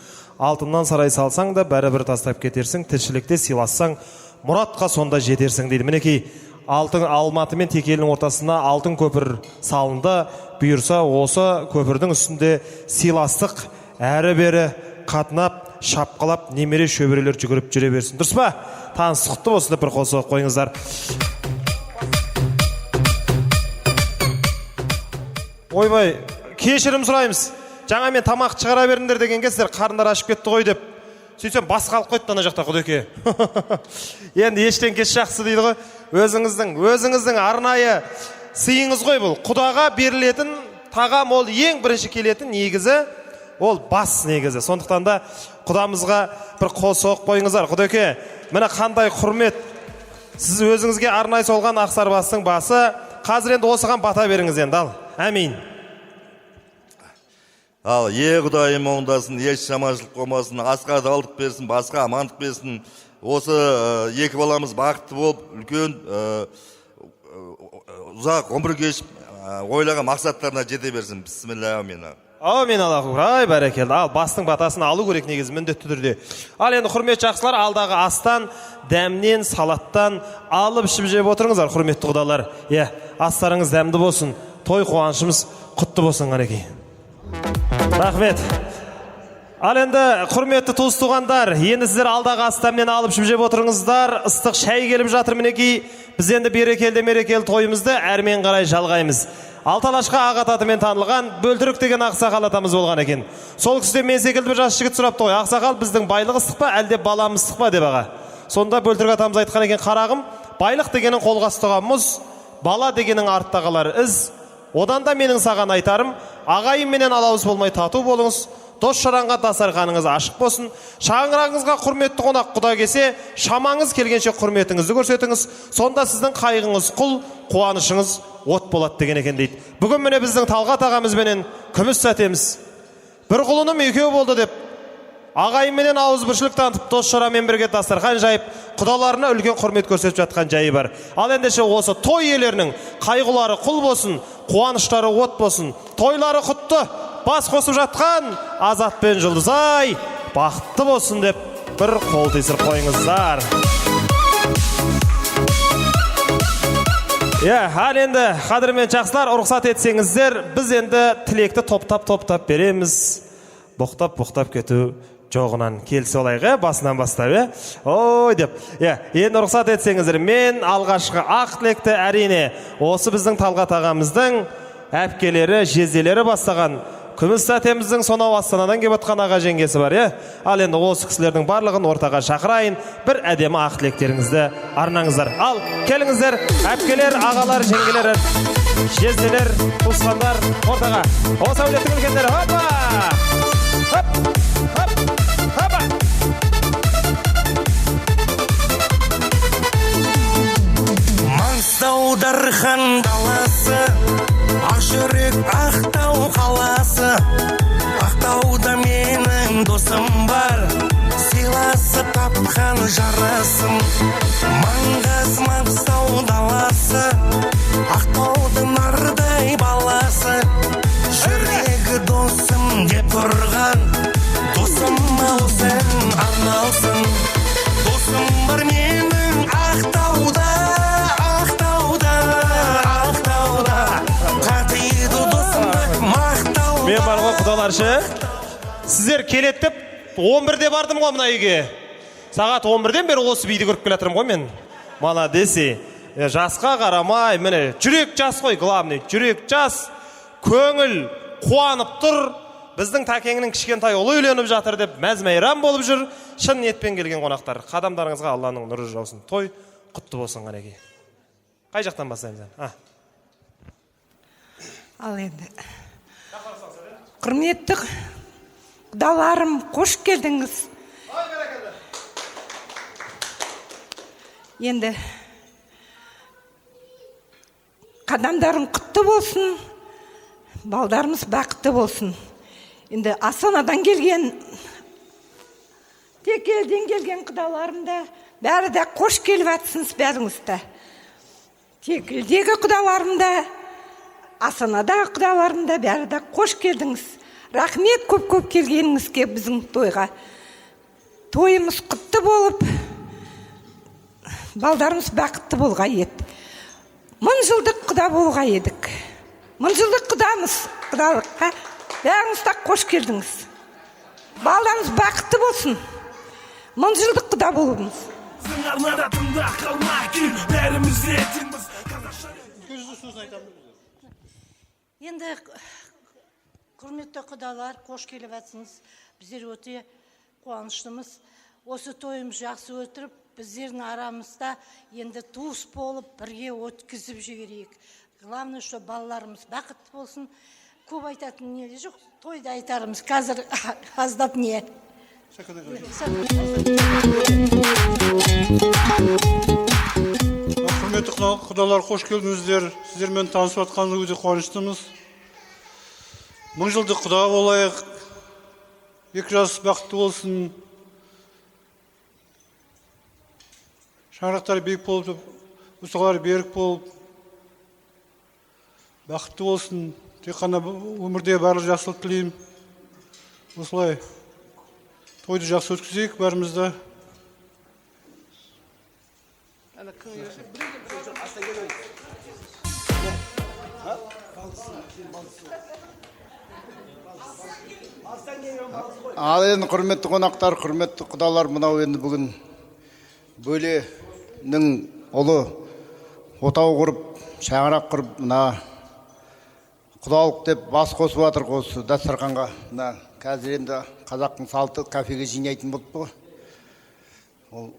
Алтыннан сарай салсаң да бәрібір тастап кетерсің. Тіршілікте сыйлассаң, мұратқа сонда жетерсің дейді. Мінекей, Алматы мен Текелінің ортасына алтын көпір салынды. Бұйырса, осы көпірдің үстінде сыйластық әрі бері қатынап, шапқалап, немере шөбірелер жүгіріп жүре берсін. Дұрыс па? Танысы құтты болсын деп бір қол соғып қойыңыздар. Ойбай, кешірім сұраймыз. Жаңа мен тамақ шығара беріңдер деген кездер қарындар ашып кетті ғой деп. Сөйтсем басқа алып қойды ана жақта Құдеке. Енді ештен кеш жақсы дейді ғой. Өзіңіздің арнайы сыйыңыз ғой бұл. Құдаға берілетін тағам ол ең бірінші келетін негізі, ол бас негізі. Сондықтан да Құдамызға бір қол соғып қойыңыздар. Құдеке, міне қандай құрмет. Сіз өзіңізге арнайы солған ақсарбастың басы. Қазір енді осыған бата беріңіз енді ал. Әмин. Ал, Құдайым оңдасын, еш жаманшылық болмасын, асқа далдық берсін, басқа амандық берсін. Осы екі баламыз бақытты болып, үлкен ұзақ ғұмыр кешіп, ойлаған мақсаттарына жете берсін. Бисмилля, амин. Аумин Аллаху. Ай, бәрекелді. Ал, бастың батасын алу керек негізі міндетті түрде. Ал енді құрметті жақсылар, алдағы астан, дәмнен, салаттан алып ішіп жеп отырыңыздар, құрметті құдалар. Астарыңыз дәмді болсын, той қуанышымыз құтты болсын қанекей. Рахмет. Ал енді құрметті туыс туғандар, енді сіздер алдағы астамнен алып ішіп жеп отырыңыздар, ыстық шай келіп жатыр мінекей. Біз енді берекелді мерекелі тойымызды әрмен қарай жалғаймыз. Алталашқа ағат атымен танылған Бөлтірік деген ақсақал атамыз болған екен. Сол кісіден мен секілді бір жас жігіт сұрапты ғой, ақсақал біздің байлық ыстық па, әлде баламыз ыстық па деп аға. Сонда Бөлтірік атамыз айтқан екен, қарағым, байлық дегенің қолға ұстаған мұз, бала дегенің артта қалар із. Одан да менің саған айтарым, ағайын менен алауыз болмай тату болыңыз. Дос жаранға дастарханыңыз ашық болсын. Шаңырағыңызға құрметті қонақ құда келсе, шамаңыз келгенше құрметіңізді көрсетіңіз. Сонда сіздің қайғыңыз құл, қуанышыңыз от болады деген екен дейді. Бүгін міне біздің Талғат ағамызбенен күміс сәтеміз. Бір құлыным екеу болды деп, ағайынменен ауызбіршілік танытып, дос жарамен бірге дастархан жайып, құдаларына үлкен құрмет көрсетіп жатқан жайы бар. Ал ендеше осы той иелерінің қайғылары құл болсын, қуаныштары от болсын, тойлары құтты, бас қосып жатқан Азат пен Жұлдызай бақытты болсын деп бір қол тесір қойыңыздар. Ал енді қадірмен жақсылар, рұқсат етсеңіздер, біз енді тілекті топтап береміз. Боқтап кету жоғынан келсе олайғы, басынан бастап, ой деп. Енді рұқсат етсеңіздер, мен алғашқы ақ тілекті әрине осы біздің Талғат ағамыздың әпкелері, жезделері бастаған күміс сәтеміздің сонау Астанадан кеп отқан аға жеңгесі бар. Ал енді осы кісілердің барлығын ортаға шақырайын, бір әдемі ақ тілектеріңізді арнаңыздар. Ал келіңіздер, әпкелер, ағалар, жеңгелер, жезделер, туысқандар ортаға. Осы әулеттің үлкендері, хопа! Хопа! Маңғыстау Дархан даласы, Ақжүрек Ақтау қаласы, Ақтауда менің досым бар, сыйласып тапқан жарасым. Маңғыстау даласы, Ақтаудың нардай баласы, жүрегі досым деп тұрған, досым-ау сен арналсын. Досым бар менің Ақтауда, мен бар ғой құдаларшы, сіздер келет деп 11-де бардым ғой мына үйге. Сағат 11-ден бері осы биді көріп келатырым ғой мен. Молодеси. Жасқа қарамай, міне жүрек жас қой, главный, жүрек жас, көңіл қуанып тұр. Біздің тәкеңнің кішкентай ұлы үйленіп жатыр деп мәз-мәйрам болып жүр. Шын ниетпен келген қонақтар, қадамдарыңызға Алланың нұры жаусын. Той құтты болсын қанекей. Қай жақтан бастаймыз? Ал енді құрметті құдаларым, қош келдіңіз. Енді қадамдарың құтты болсын, балдарымыз бақытты болсын. Енді Астанадан келген, Текелден келген құдаларым да бәрі де қош келіп атсыныз бәріңіз де. Текелдегі құдаларым да, Астанадағы құдаларым да бәрі де қош келдіңіз. Рахмет көп келгеніңізге біздің тойға. Тойымыз құтты болып, балдарымыз бақытты болға еді. 1000 жылдық құда болға едік. 1000 жылдық құдамыз, құдалыққа бәріңіз де қош келдіңіз. Балдарымыз бақытты болсын. 1000 жылдық құда болуымыз. Енді құрметті құдалар, қош келіп атсыңыз. Біздер өте қуаныштымыз. Осы тойымыз жақсы өтіріп, біздердің арамызда енді туыс болып, бірге өткізіп жіберейік. Главное, что балаларымыз бақытты болсын. Көп айтатын не жоқ, тойда айтарымыз. Қазір аздап не. Құрметті құдалар, қош келдіңіздер. Сіздермен танысып атқанымыз өте қуаныштымыз. 1000 жылдық құда болайық. Екі жас бақытты болсын. Шаңырақтар биік болып, ұсталар берік болып, бақытты болсын. Тек қана өмірде барлық жақсылық тілеймін. Осылай тойды жақсы өткізейік бәрімізді. Ал енді құрметті қонақтар, құрметті құдалар, мынау енді бүгін бөленің ұлы отау құрып, шаңырақ құрып, мына құдалық деп бас қосып жатыр осы дастарханға. Мына қазір енді қазақтың салты кафеге жинайтын болып қой. Ол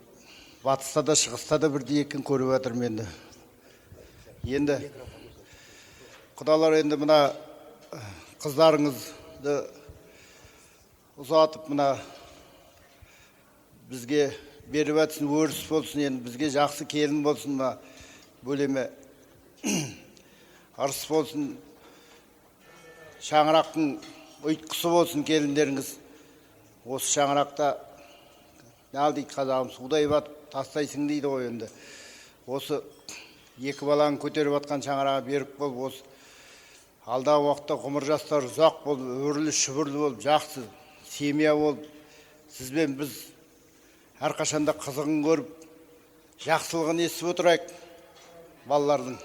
батыста да шығыста да бірдей екен көріп жатырмын енді. Енді құдалар енді мына қыздарыңызды ұзатып мына бізге беріп жатсын, өріс болсын, енді бізге жақсы келін болсын, мына бөлеме арыс болсын, шаңырақтың ұйтқысы болсын келіндеріңіз. Осы шаңырақта не дейді қазағым, судай батып тастайсың дейді ғой енді. Осы екі баланы көтеріп жатқан шаңырағы беріп болып, осы алдағы уақытта ғұмыр жастар ұзақ болып, өрлі шүбірлі болып, жақсы семья болып, сізбен біз әрқашанда қызығын көріп, жақсылығын естіп отырайық, балалардың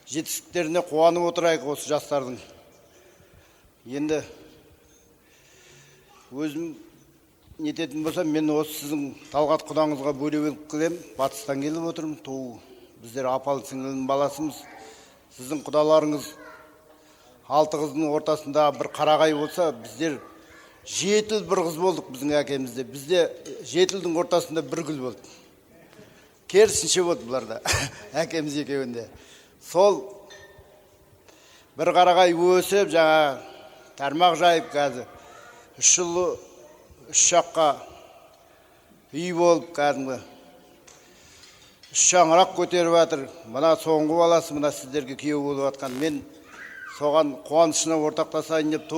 жетістіктеріне қуанып отырайық осы жастардың. Енді өзім нететін болсам, мен осы сіздің Талғат құдаңызға бөле келіп келем, батыстан келіп отырмын. Біздер апалы сіңлінің баласымыз. Сіздің құдаларыңыз 6 қыздың ортасында бір қарағай болса, біздер 7 бір қыз болдық біздің әкемізде. Бізде 7-дің ортасында бір гүл болды. Керісінше болды бұларда, әкеміз екеуінде. Сол бір қарағай өсіп, жаңа тармақ жайып қазір. 3 жылы 3 жаққа үй болып кәдімгі. 3 шаңырақ көтеріп жатыр. Мына соңғы баласы, мына сіздерге күйеу болып жатқан. Мен соған қуанышына ортақтасайын деп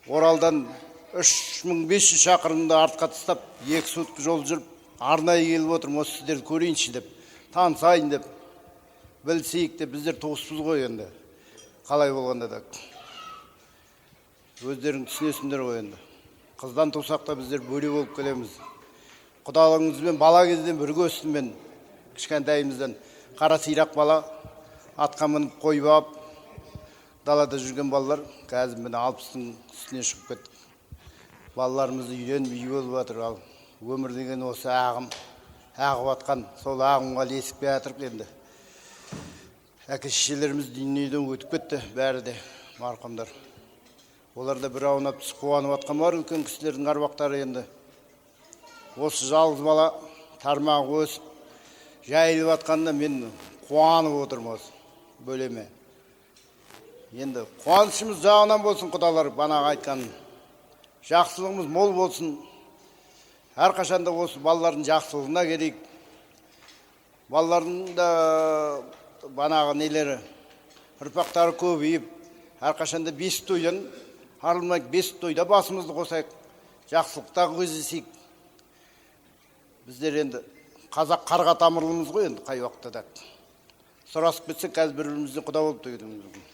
Оралдан 3500 шақырымды артқа тастап, 2 сутка жол жүріп, арнайы келіп отырмын, осы сіздерді көрейінші деп, танысайын деп, білсейік деп, біздер туыспыз ғой енді. Қалай болғанда да. Өздерің түсінесіңдер ғой енді. Қыздан тусақ та біздер бөле болып келеміз. Құдалығыңызбен бала кезден бірге өстім мен, кішкентайымыздан. Қара сирақ бала, атқа мініп қойып алып, далада жүрген балалар, қазір мені 60-тың үстіне шығып кеттік. Балаларымызды үйден үй болып жатыр, ал өмір деген осы ағып атқан, сол ағымға лесіп жатырық енді. Әке-шешелеріміз дүниеден өтіп кетті, бәрі де марқұмдар. Олар да бір аунап түсіп қуанып атқан бар, үлкен кісілердің арбақтары енді. Осы жалғыз бала тармағы өсіп, жайылып атқанда мен қуанып отырмын осы бөлеме. Енді қуанышымыз жағынан болсын құдалар, банаға айтқаным. Жақсылығымыз мол болсын. Әрқашанда осы балалардың жақсылығына керек. Балалардың да банағы нелері, ұрпақтары көбейіп, әрқашанда 5 тойдан, арылмай 5 тойда басымызды қосайық, жақсылықта көздесейік. Біздер енді қазақ қарға тамырлымыз ғой енді қай уақытта да. Сұрасып кетсек, қазір бір-бірімізден құда болып төгедіміз.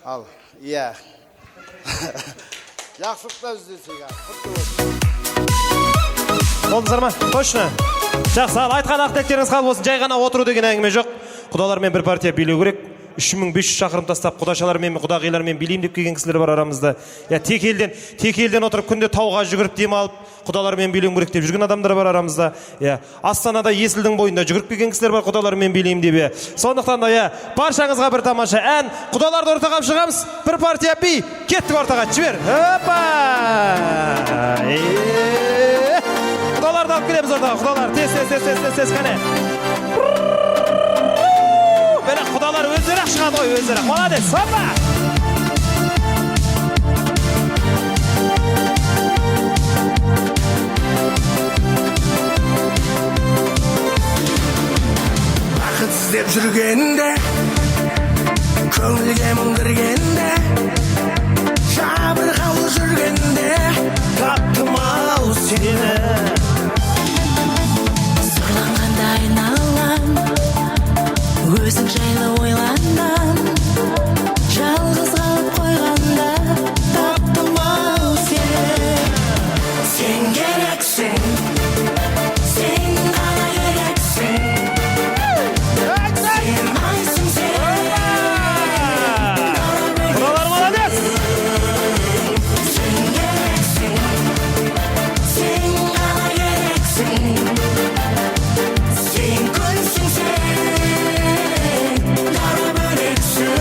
Ал, иә. Жақсылықта жүздесек, құтты болсын. Болдыңыздар ма? Точно. Жақсы, ал айтқан ақ-тілектеріңіз қабыл болсын. Жай ғана отыру деген әңгіме жоқ. Құдалармен бір партия билеу керек. 3500 шақырым тастап құдашалармен, құдағилармен билеймін деп келген кісілер бар арамызда. Я тек елден отырып күнде тауға жүгіріп демалып, құдалармен билеуім керек деп жүрген адамдар бар арамызда. Я Астанада Есілдің бойында жүгіріп келген кісілер бар құдалармен билеймін деп. Сондықтан да я баршаңызға бір тамаша ән, құдаларды ортаға шығамыз. Бір партия би, кеттік ортаға, жібер. Опа! Құдаларды алып келеміз ортаға, құдалар. Тез, қане. Бірақ құдалар өздері-ақ шығады ғой, өздері-ақ. Молодец, опа! Бақыт іздеп жүргенде, көңілге мұң кіргенде, жабырқаулы жүргенде, таптым-ау сені. Сұрланғанда айналам, өзің жайлы ойланда, gerçeksin. Sen gülsün sen, dara böreksin.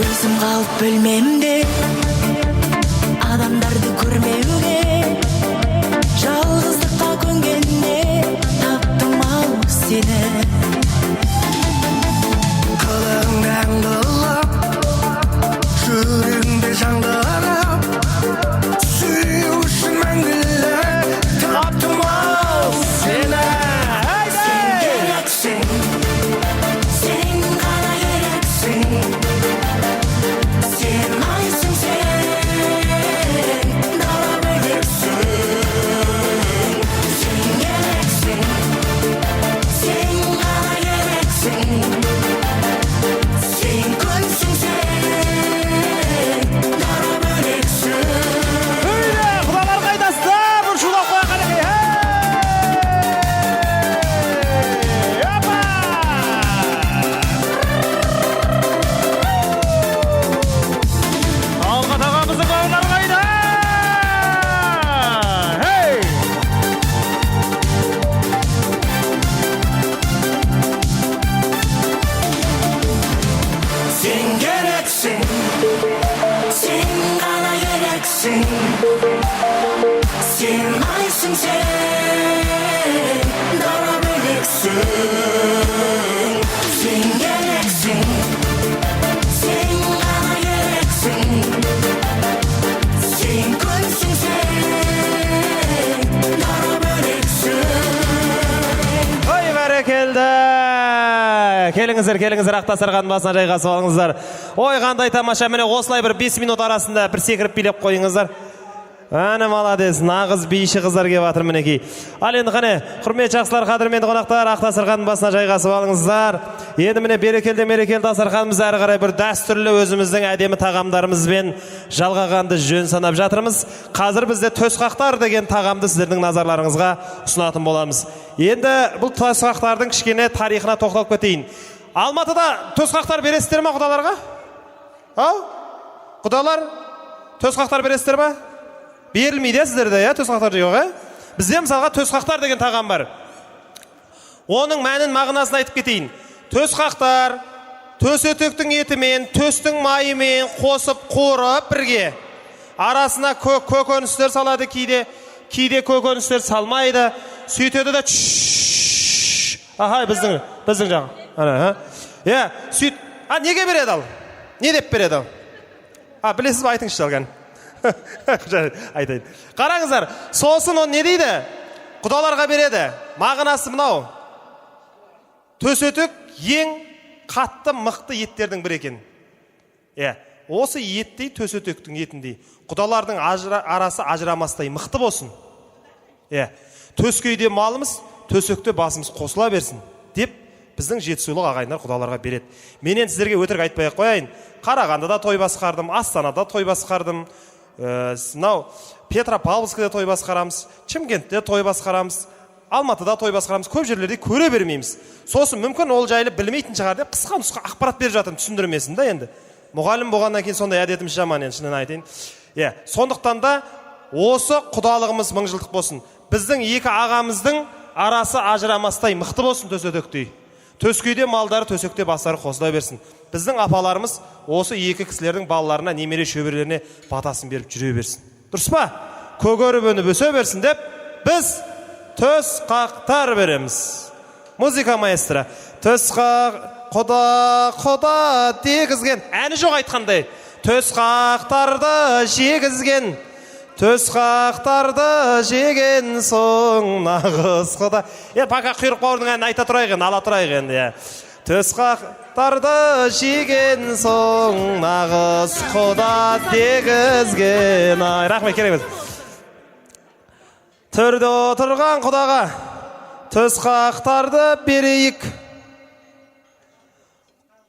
Өзім қалып бөлмемде адамдарды көрмеуге, жалғыздыққа көнгенде таптым ау сені. Қылығыңды аңдылап, жүрегіңді жаңғырып, сүю үшін мәңгілік таптым ау сені. Сен керексің, сен ғана керексің. Sen aysın sen, dara böreksin. Sen gereksin, sen bana gereksin. Sen gülsün sen, dara böreksin. Öyle, kudalar kaydasızlar, bir şulak koya kalemi. Hey! Yapma! Algat ağamızın bağlar kayda. Hey! Sen gereksin, sen bana gereksin. Sen aysın sen, dara böreksin. Sen gereksin, sen bana gereksin. Sen gülsün sen, dara böreksin. Oy barakelda. Келіңіздер, ақтасырған басына жайғасып алыңыздар. Ой, қандай тамаша, міне осылай бір 5 минут арасында бір секіріп билеп қойыңыздар. Әне молодец, нағыз биші қыздар келіп жатыр мінекей. Ал енді қане, құрметті жақсылар, қадірменді қонақтар, ақтасырған басына жайғасып алыңыздар. Енді міне мерекелді дастарханымыз әрі қарай бір дәстүрлі өзіміздің әдемі тағамдарымызбен жалғағанды жөн санап жатырмыз. Қазір бізде төсқақтар деген тағамды сіздердің назарларыңызға ұсынатын боламыз. Енді бұл төсқақтардың кішкене тарихына тоқталып кетейін. Алматыда төсқақтар бересіздер ме құдаларға? Ау? Құдалар төсқақтар бересіздер ме? Берілмейді сіздерде, төсқақтар жоқ, Бізде мысалға төсқақтар деген тағам бар. Оның мәнін, мағынасын айтып кетейін. Төсқақтар төсетектің етімен, төстің майымен қосып қуырып бірге. Арасына көкөністер салады кейде көкөністер салмайды. Сөйтеді де Ахай, біздің жаңа. Сөйт. Неге береді ал? Не деп береді ал? Білесіз ба, айтыңызшы алған. Айтайын. Қараңыздар, сосын он не дейді? Құдаларға береді. Мағынасы мынау. Төсетік ең қатты мықты еттердің бір екен. Осы еттей төсетектің етіндей. Құдалардың арасы ажырамастай мықты болсын. Төскейде малымыз, төсекте басымыз қосыла берсін деп біздің жетісулық ағайындар құдаларға береді. Менен сіздерге өтірік айтпай қояйын. Қарағандыда той басқардым, Астанада той басқардым. Петропавловскіде той басқарамыз, Шымкентте той басқарамыз, Алматыда той басқарамыз, көп жерлерде көре бермейміз. Сосын мүмкін ол жайлы білмейтін шығар деп қысқа нұсқа ақпарат беріп жатырмын, түсіндірмесін да енді. Мұғалім болғаннан кейін сондай әдетіміз жаман енді, шынын айтайын. Сондықтан да осы құдалығымыз мыңжылдық болсын. Біздің екі ағамыздың арасы ажырамастай мықты болсын төсетектей. Төскейде малдары, төсекте бастары қосыла берсін. Біздің апаларымыз осы екі кісілердің балаларына, немере шөберелеріне батасын беріп жүре берсін. Дұрыс па? Көгеріп өніп өсе берсін деп, біз төсқақтар береміз. Музыка маэстро. Төсқақ, құда дегізген. Әні жоқ айтқандай. Төсқақтарды жегізген. Төсқақтарды жеген соң нағыз құда. Пақа құйрық бауырдың әнін айта тұрайық енді, ала тұрайық енді. Төсқақтарды жеген соң нағыз құда дегізген. Рахмет, керемет. Төрде отырған құдаға төсқақтарды берейік.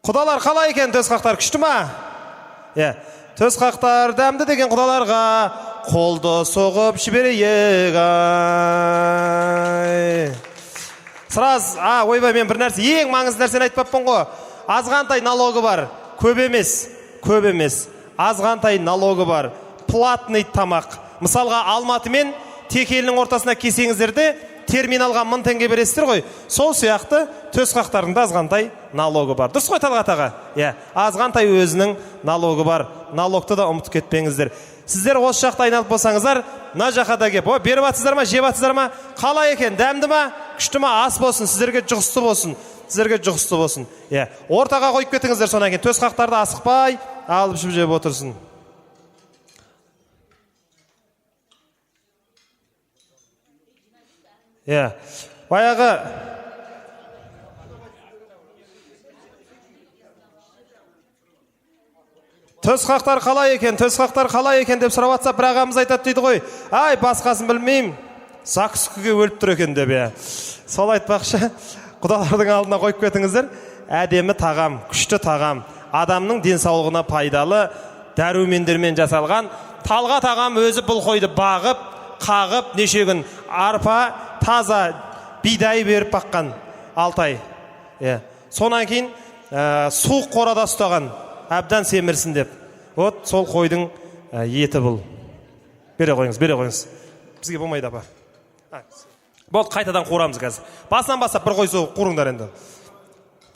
Құдалар қалай екен, төс қақтар күшті ма? Төс қақтар дәмді деген құдаларға қолды соғып жіберейік. Сыраз, ойбай, мен бір нәрсе, ең маңызды нәрсені айтпаппын ғой. Азғантай налогы бар, көп емес. Азғантай налогы бар, платный тамақ. Мысалға Алматы мен Текелінің ортасына келсеңіздерде терминалға 1000 теңге бересіздер ғой. Сол сияқты төс қақтардың да азғантай налогы бар. Дұрыс қой Талғат аға? Азғантай өзінің налогы бар. Налогты да ұмытып кетпеңіздер. Сіздер осы жақта айналып болсаңыздар, мына жаққа да кеп, беріп атсыздар ма, жеп атсыздар ма? Қалай екен? Дәмді ма? Күшті ма? Ас болсын, сіздерге жұғысты болсын. Ортаға қойып кетіңіздер, сонан кейін төс қақтарды асықпай алып жеп отырсын. Баяғы төс қақтар қалай екен деп сұрап атса, бір ағамыз айтады дейді ғой. Ай, басқасын білмеймін, закускіге өліп тұр екен деп. Сол айтпақшы, құдалардың алдына қойып кетіңіздер. Әдемі тағам, күшті тағам, адамның денсаулығына пайдалы дәрумендермен жасалған. Талғат ағам өзі бұл қойды бағып, қағып, неше күн арпа, таза бидай беріп баққан 6 ай. Сонан кейін суық қорада ұстаған, әбден семірсін деп. Сол қойдың еті бұл. Бере қойыңыз. Бізге болмайды апа. Болды, қайтадан қуырамыз қазір. Басынан бастап бір қой соғып қуырыңдар енді.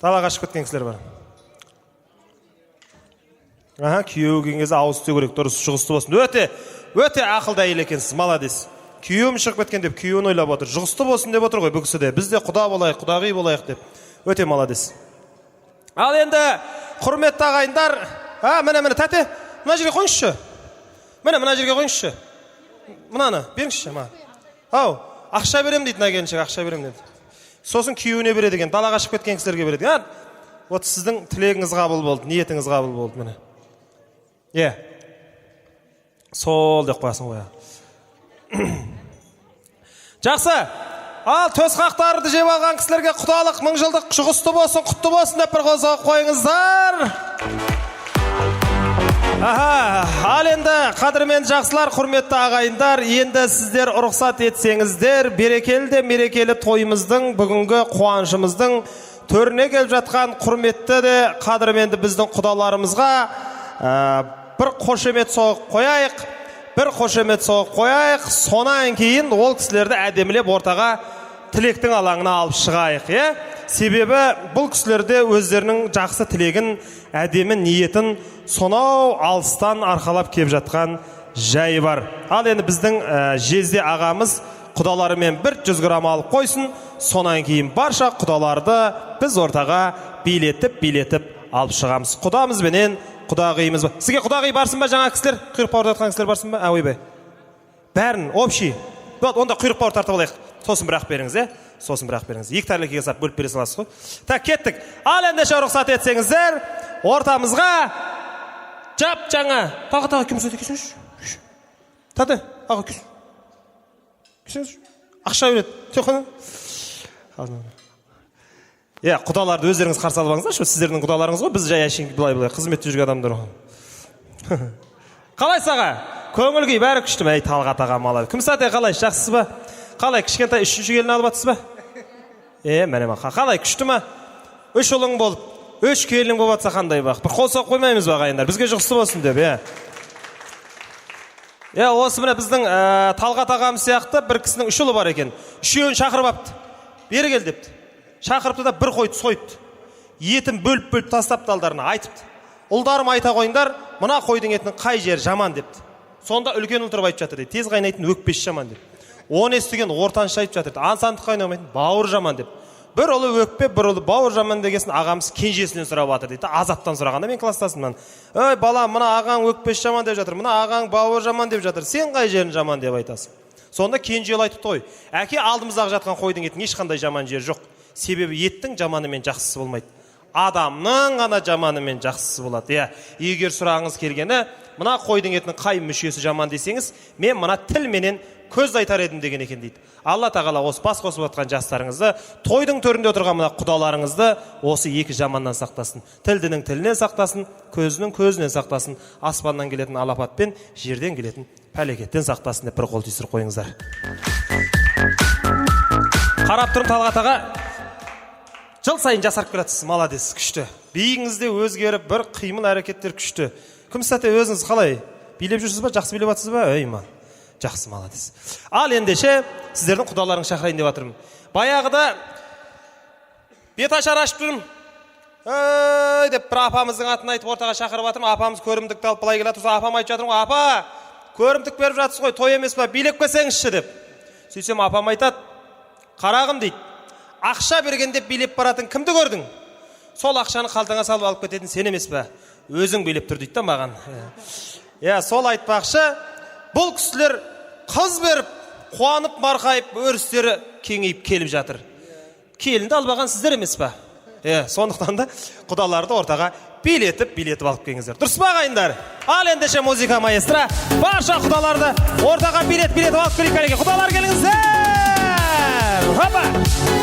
Далаға шығып кеткен кісілер бар. Күйеуі келген кезде ауыз түсе керек, дұрыс, жұғысты болсын. Өте ақылды әйел екенсіз, маладес. Күйеуім шығып кеткен деп күйеуін ойлап отыр. Жұғысты болсын деп отыр ғой бұл кісі де. Біз де құда болайық, құдағи болайық деп. Өте маладес. Ал енді құрметті ағайындар, міне тәте, мына жерге қойыңызшы. Мынаны беріңізші ма. Ақша берем дейді, нәгеншік, ақша берем дейді. Сосын күйеуіне береді екен, далаға шығып кеткен кісілерге береді. Сіздің тілегіңіз қабыл болды, ниетіңіз қабыл болды міне. Сол деп қоясың ғой. Жақсы. Ал төс қақтарды жеп алған кісілерге құдалық 1000 жылдық жұғысты болсын, құтты болсын деп бір қол соғып қойыңыздар. Ал енді қадірмен жақсылар, құрметті ағайындар, енді сіздер рұқсат етсеңіздер, мерекелі тойымыздың, бүгінгі қуанышымыздың төріне келіп жатқан құрметті де қадірменді біздің құдаларымызға бір қошемет соғып қояйық. Сонан кейін ол кісілерді әдемілеп ортаға тілектің алаңына алып шығайық. Себебі бұл кісілерде өздерінің жақсы тілегін, әдемі ниетін сонау алыстан арқалап кеп жатқан жайы бар. Ал енді біздің жезде ағамыз құдаларымен 100 грамм алып қойсын. Сонан кейін барша құдаларды біз ортаға билетіп алып шығамыз. Құдамыз бенен құдағиымыз ба? Сізге құдағи барсын ба жаңа кісілер? Құйрық бауыр тартқан кісілер барсын ба? Ойбай. Бәрін, общий. Онда құйрық бауыр тартып алайық. Сосын бірақ беріңіз, Сосын бірақ беріңіз. 2 тәрлікке сап бөліп бере саласыз ғой. Кеттік. Ал ендеше рұқсат етсеңіздер, ортамызға жап жаңа. Тағы кемсөйді кесіңіз. Тады, аға кесіңіз. Ақша береді. Тек құдаларды өздеріңіз қарсы алып алыңыздар. Сіздердің құдаларыңыз ғой, біз жай әшейін былай қызметте жүрген адамдар ғой. Қалай саға? Көңіл күй бәрі күшті ме? Талғат аға мала. Күмсате қалай, жақсысыз ба? Қалай, кішкентай 3-ші келін алып атсыз ба? Мәне ма, қалай, күшті ма? 3 ұлың болып, 3 келін болып атса қандай бақ? Бір қол соғып қоймаймыз ба ағайындар? Бізге жұғысты болсын деп, осы міне біздің Талғат ағамыз сияқты бір кісінің 3 ұлы бар екен. 3-еуін шақырып апты. Бері кел депті. Шақырыпты да бір қойды сойыпты. Етін бөліп тастапты алдарына, айтыпты. Ұлдарым айта қойыңдар, мына қойдың етінің қай жері жаман депті. Сонда үлкен ұл тұрып айтып жатыр дейді. Тез қайнайтын өкпесі жаман деп. Оны естіген ортаншы айтып жатыр. Ансандық қайнамайтын бауыр жаман деп. Бір ұлы өкпе, бір ұлы бауыр жаман дегесін ағамыз кенжесінен сұрап жатыр дейді. Азаттан сұрағанда мен кластасымнан. Ой бала, мына ағаң өкпесі жаман деп жатыр, мына ағаң бауыр жаман деп жатыр. Сен қай жерін жаман деп айтасың? Сонда кенже ұл айтыпты ғой. Әке, алдымыздағы жатқан қойдың етін ешқандай жаман жер жоқ. Себебі еттің жаманымен жақсысы болмайды. Адамның ғана жаманымен жақсысы болады. Егер сұрағыңыз келгені, мына қойдың етінің қай мүшесі жаман десеңіз, мен мына тілменен көз айтар едім деген екен дейді. Алла тағала осы бас қосып отқан жастарыңызды, тойдың төрінде отырған мына құдаларыңызды осы екі жаманнан сақтасын. Тілдінің тілінен сақтасын, көзінің көзінен сақтасын, аспаннан келетін алапат пен жерден келетін пәлекеттен сақтасын деп бір қол түйістіріп қойыңыздар. Қарап тұрым Талғат аға, жыл сайын жасарып келатсыз, молодец, күшті. Биігіңізде өзгеріп, бір қимыл әрекеттер күшті. Күміс ата, өзіңіз қалай? Билеп жүрсіз ба, жақсы билеп жатсыз ба? Ма? Жақсы, молодец. Ал ендеше сіздердің құдаларыңыз шақырайын деп жатырмын. Баяғыда бет ашар ашып тұрмын. Деп бір апамыздың атын айтып ортаға шақырып жатырмын. Апамыз көрімдікті алып былай келе тұрса, апам айтып жатырмын ғой, апа, көрімдік беріп жатсыз ғой, той емес па, билеп келсеңізші деп. Сөйтсем апам айтады, қарағым дейді, ақша берген деп билеп баратын кімді көрдің? Сол ақшаны қалтаңа салып алып кететін сен емес пе? Өзің билеп тұр дейді да маған. Сол айтпақшы, бұл кісілер қыз беріп, қуанып марқайып, өрістері кеңейіп келіп жатыр. Келінді албаған сіздер емес пе? Сондықтан да құдаларды ортаға билетіп алып келіңіздер. Дұрыс па ағайындар? Ал ендеше музыка маэстро барша құдаларды ортаға билетіп алып келейік әреке. Құдалар келіңіздер! Хопа!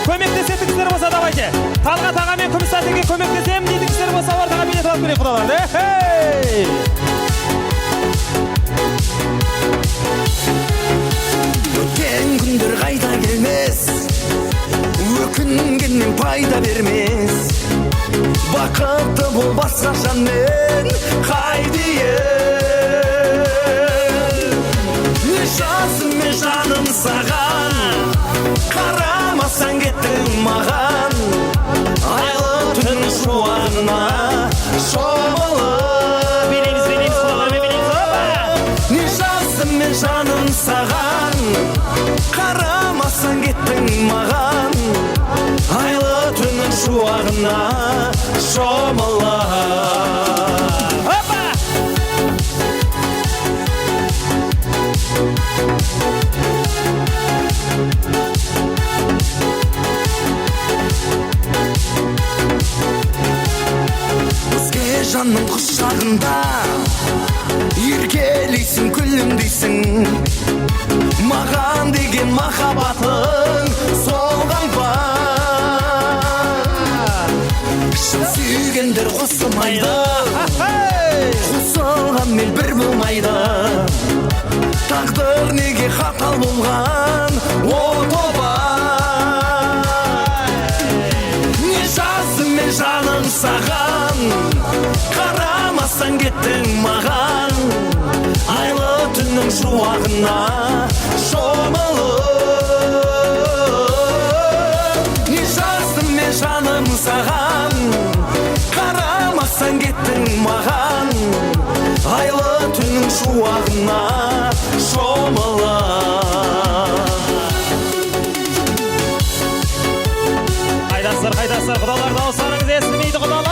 Көмектесетін кісілер болса давайте. Талғат аға мен Күміс атеге көмектесем дейтін кісілер болса ортаға билетіп алып келейік құдаларды. Өткен күндер қайта келмес, өкінгеннен пайда бермес. Бақытты бол басқа жанмен қайдайын. Не жазым мен жаным саған, қарамасаң кеттің маған. Айлы түн шуағына шомылып. Билейміз, құдалармен билейміз. Не жазым мен жаным саған, қарамасаң кеттің маған. Айлы түннің шуағына шомылып. Өзге жанның құшағында еркелейсің, күлімдейсің. Маған деген махаббатың солған ба? Шын сүйгендер қосылмайды, қосылған мен бір болмайды. Тағдыр неге қатал болған о тоба? Не жаздым мен жаным саған, қарамасаң кеттің маған. Айлы түннің шуағына шомылып. Не жаздым мен жаным саған, қарамасаң кеттің маған. Айлы түннің шуағына шомылып. Қайдасыздар, құдалар дауыстарыңыз естілмейді құдалар.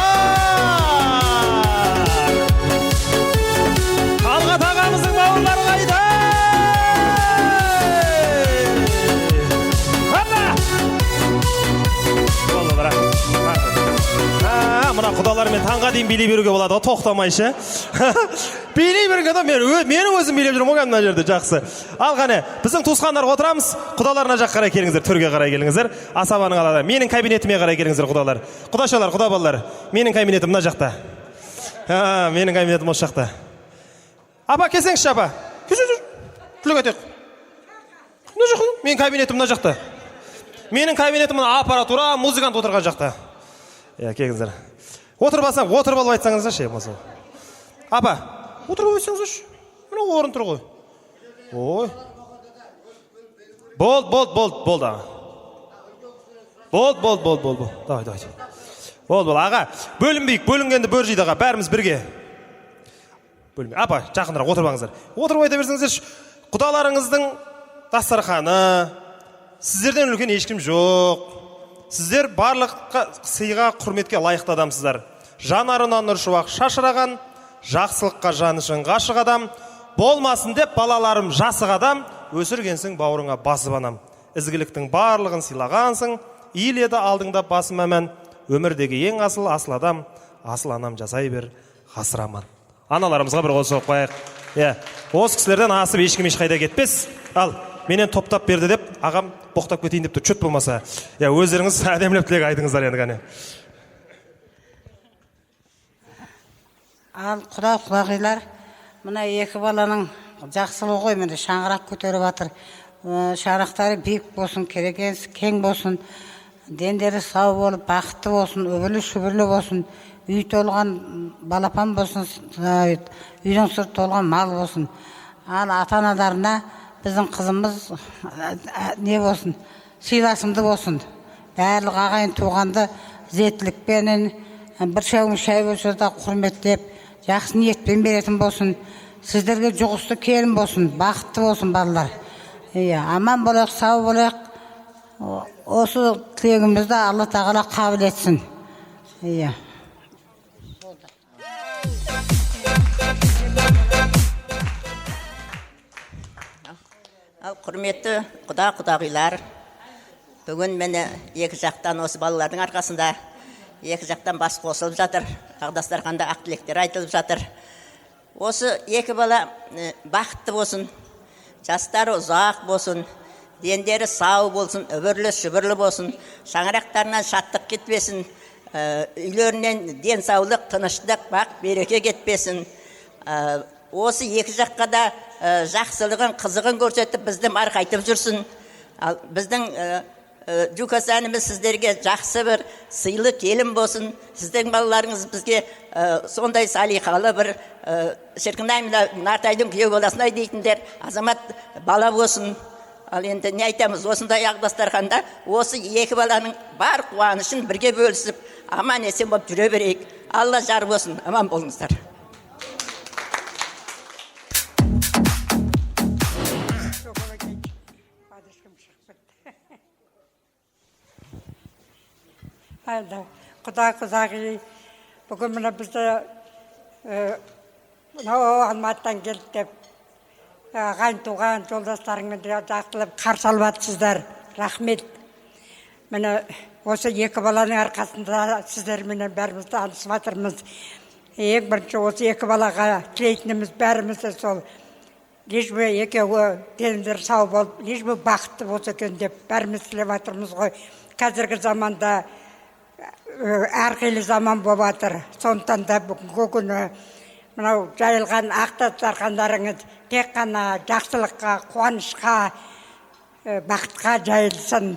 Талғат ағамыздың бауырлары қайда? Мына құдалармен таңға дейін билей беруге болады, тоқтамайшы. Билей беруге да менің өзім билеп жүрмін оған мына жерде, жақсы. Ал қане, біздің туысқандар отырамыз, құдаларына жақ қарай келіңіздер, төрге қарай келіңіздер. Асабаның алада, менің кабинетіме қарай келіңіздер құдалар. Құдашалар, құда балалар, менің кабинетім мына жақта. Менің кабинетім осы жақта. Апа, келсеңізші апа. Жүр. Түлік өтек. Менің кабинетім мына жақта. Менің кабинетім аппаратура, музыкант отырған жақта. Келіңіздер. Отырып алсам, отырып алып айтсаңыз ше, мысалы. Апа, отырып өтсеңіз мына орын тұр ғой. Ой. Болды аға. Болды. Давай. Болды, аға. Бөлінбейік, бөлінгенді бөр жейді аға, бәріміз бірге. Апа, жақындырақ отырып алыңыздар. Отырып айта берсеңіздер, құдаларыңыздың дастарханы, сіздерден үлкен ешкім жоқ. Сіздер барлық сыйға, құрметке лайықты адамсыздар. Жанарынан нұр шуақ шашыраған, жақсылыққа жаны үшін ғашық адам, болмасын деп балаларым жасық адам, өсіргенсің бауырыңа басып анам. Ізгіліктің барлығын сыйлағансың, иіледі алдыңда басым әмән, өмірдегі ең асыл адам, асыл анам жасай бер ғасыр аман. Аналарымызға бір қол соғып қояйық. Осы кісілерден асып ешкім ешқайда кетпес. Ал менен топтап берді деп, ағам боқтап кетейін деп тұр, чөт болмаса. Өздеріңіз әдемілеп тілек айтыңыздар енді қане. Ал құдағилар, мына екі баланың жақсылығы ғой, міне шаңырақ көтеріп жатыр. Шаңырақтары биік болсын, керегенсі кең болсын, дендері сау болып, бақытты болсын, өбілі-шүбірлі болсын, үй толған балапан болсын, үйдің сырт толған мал болсын. Ал ата-аналарына біздің қызымыз не болсын, сыйласымды болсын. Барлық ағайын туғанды зеттілікпенен, бір шәуін шай болса да құрметтеп, жақсы ниетпен беретін болсын. Сіздерге жұғысты келін болсын, бақытты болсын балалар. Аман болайық, сау болайық. Осы тілегімізді Алла тағала қабыл етсін. Құрметті құдағилар, бүгін мені екі жақтан осы балалардың арқасында екі жақтан бас қосылып жатыр. Ағдастарханда ақ тілектер айтылып жатыр. Осы екі бала бақытты болсын, жастары ұзақ болсын, дендері сау болсын, өбірлі-шүбірлі болсын, шаңырақтарынан шаттық кетпесін, үйлерінен денсаулық, тыныштық, бақ, береке кетпесін. Осы екі жаққа да жақсылығын, қызығын көрсетіп, бізді марқайтып жүрсін. Біздің Жүкас әніміз сіздерге жақсы бір сыйлы келін болсын. Сіздің балаларыңыз бізге сондай салиқалы бір шіркінай Нартайдың күйеу баласындай дейтіндер азамат бала болсын. Ал енді не айтамыз, осындай Ағдастарханда осы екі баланың бар қуанышын бірге бөлісіп, аман есен болып жүре берейік. Алла жар болсын, аман болыңыздар. Құдағи, бүгін мына бізді Алматыдан келді деп, ағайын туған жолдастарыңмен жақсылап қарсы алып жатсыздар. Рахмет. Міне осы екі баланың арқасында сіздерменен бәріміз танысып жатырмыз. Ең бірінші осы екі балаға тілейтініміз бәріміз сол. Лишбі екеуі дендері сау болып, лишбі бақытты болса екен деп бәріміз тілеп жатырмыз ғой. Қазіргі заманда әрқилы заман болып жатыр. Сондықтан да бүгінгі күні мынау жайылған ақ дастархандарыңыз тек қана жақсылыққа, қуанышқа, бақытқа жайылсын.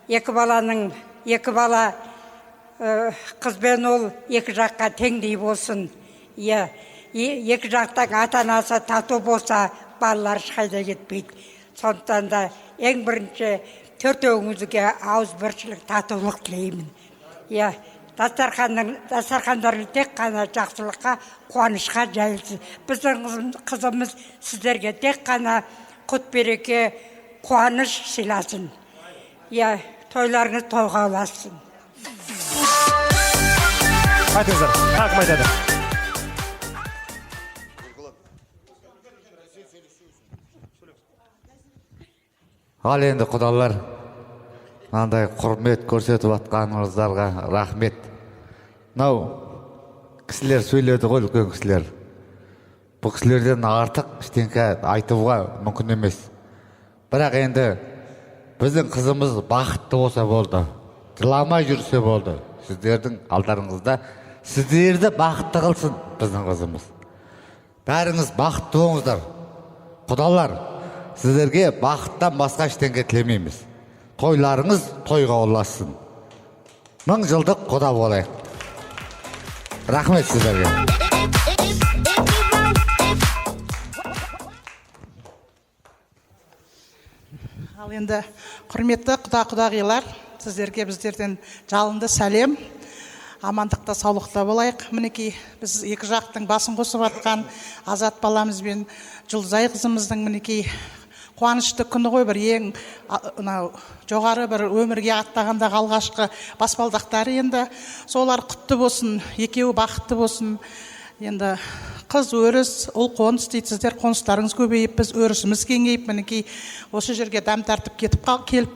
Екі бала қыз бен ұл екі жаққа теңдей болсын. Екі жақтың ата-анасы тату болса, балалар ешқайда кетпейді. Сондықтан да ең бірінші төртеуіңізге ауызбіршілік, татулық тілеймін. Дастархандарың тек қана жақсылыққа, қуанышқа жайылсын. Біздің қызымыз сіздерге тек қана құт береке, қуаныш сыйласын. Тойларыңыз тойға ұласын. Айтыңыздар, ақым айтады. Ал енді құдалар, мынандай құрмет көрсетіп атқаныңыздарға рахмет. Мынау кісілер сөйледі ғой, үлкен кісілер. Бұл кісілерден артық ештеңе айтуға мүмкін емес. Бірақ енді біздің қызымыз бақытты болса болды, жыламай жүрсе болды. Сіздердің алдарыңызда сіздерді бақытты қылсын біздің қызымыз. Бәріңіз бақытты болыңыздар. Құдалар, сіздерге бақыттан басқа ештеңе тілемейміз. Тойларыңыз тойға ұлассын. 1000 жылдық құда болайық. Рахмет сіздерге. Ал енді құрметті құдағилар, сіздерге біздерден жалынды сәлем. Амандықта, саулықта болайық. Мінекей біз екі жақтың басын қосып атқан Азат баламыз бен Жұлдызай қызымыздың мінекей қуанышты күні ғой, бір ең жоғары бір өмірге аттағандағы алғашқы баспалдақтары. Енді солар құтты болсын, екеуі бақытты болсын. Енді қыз өріс, ұл қоныс дейсіздер, қоныстарыңыз көбейіп, біз өрісіміз кеңейіп, мінекей осы жерге дәм тартып келіп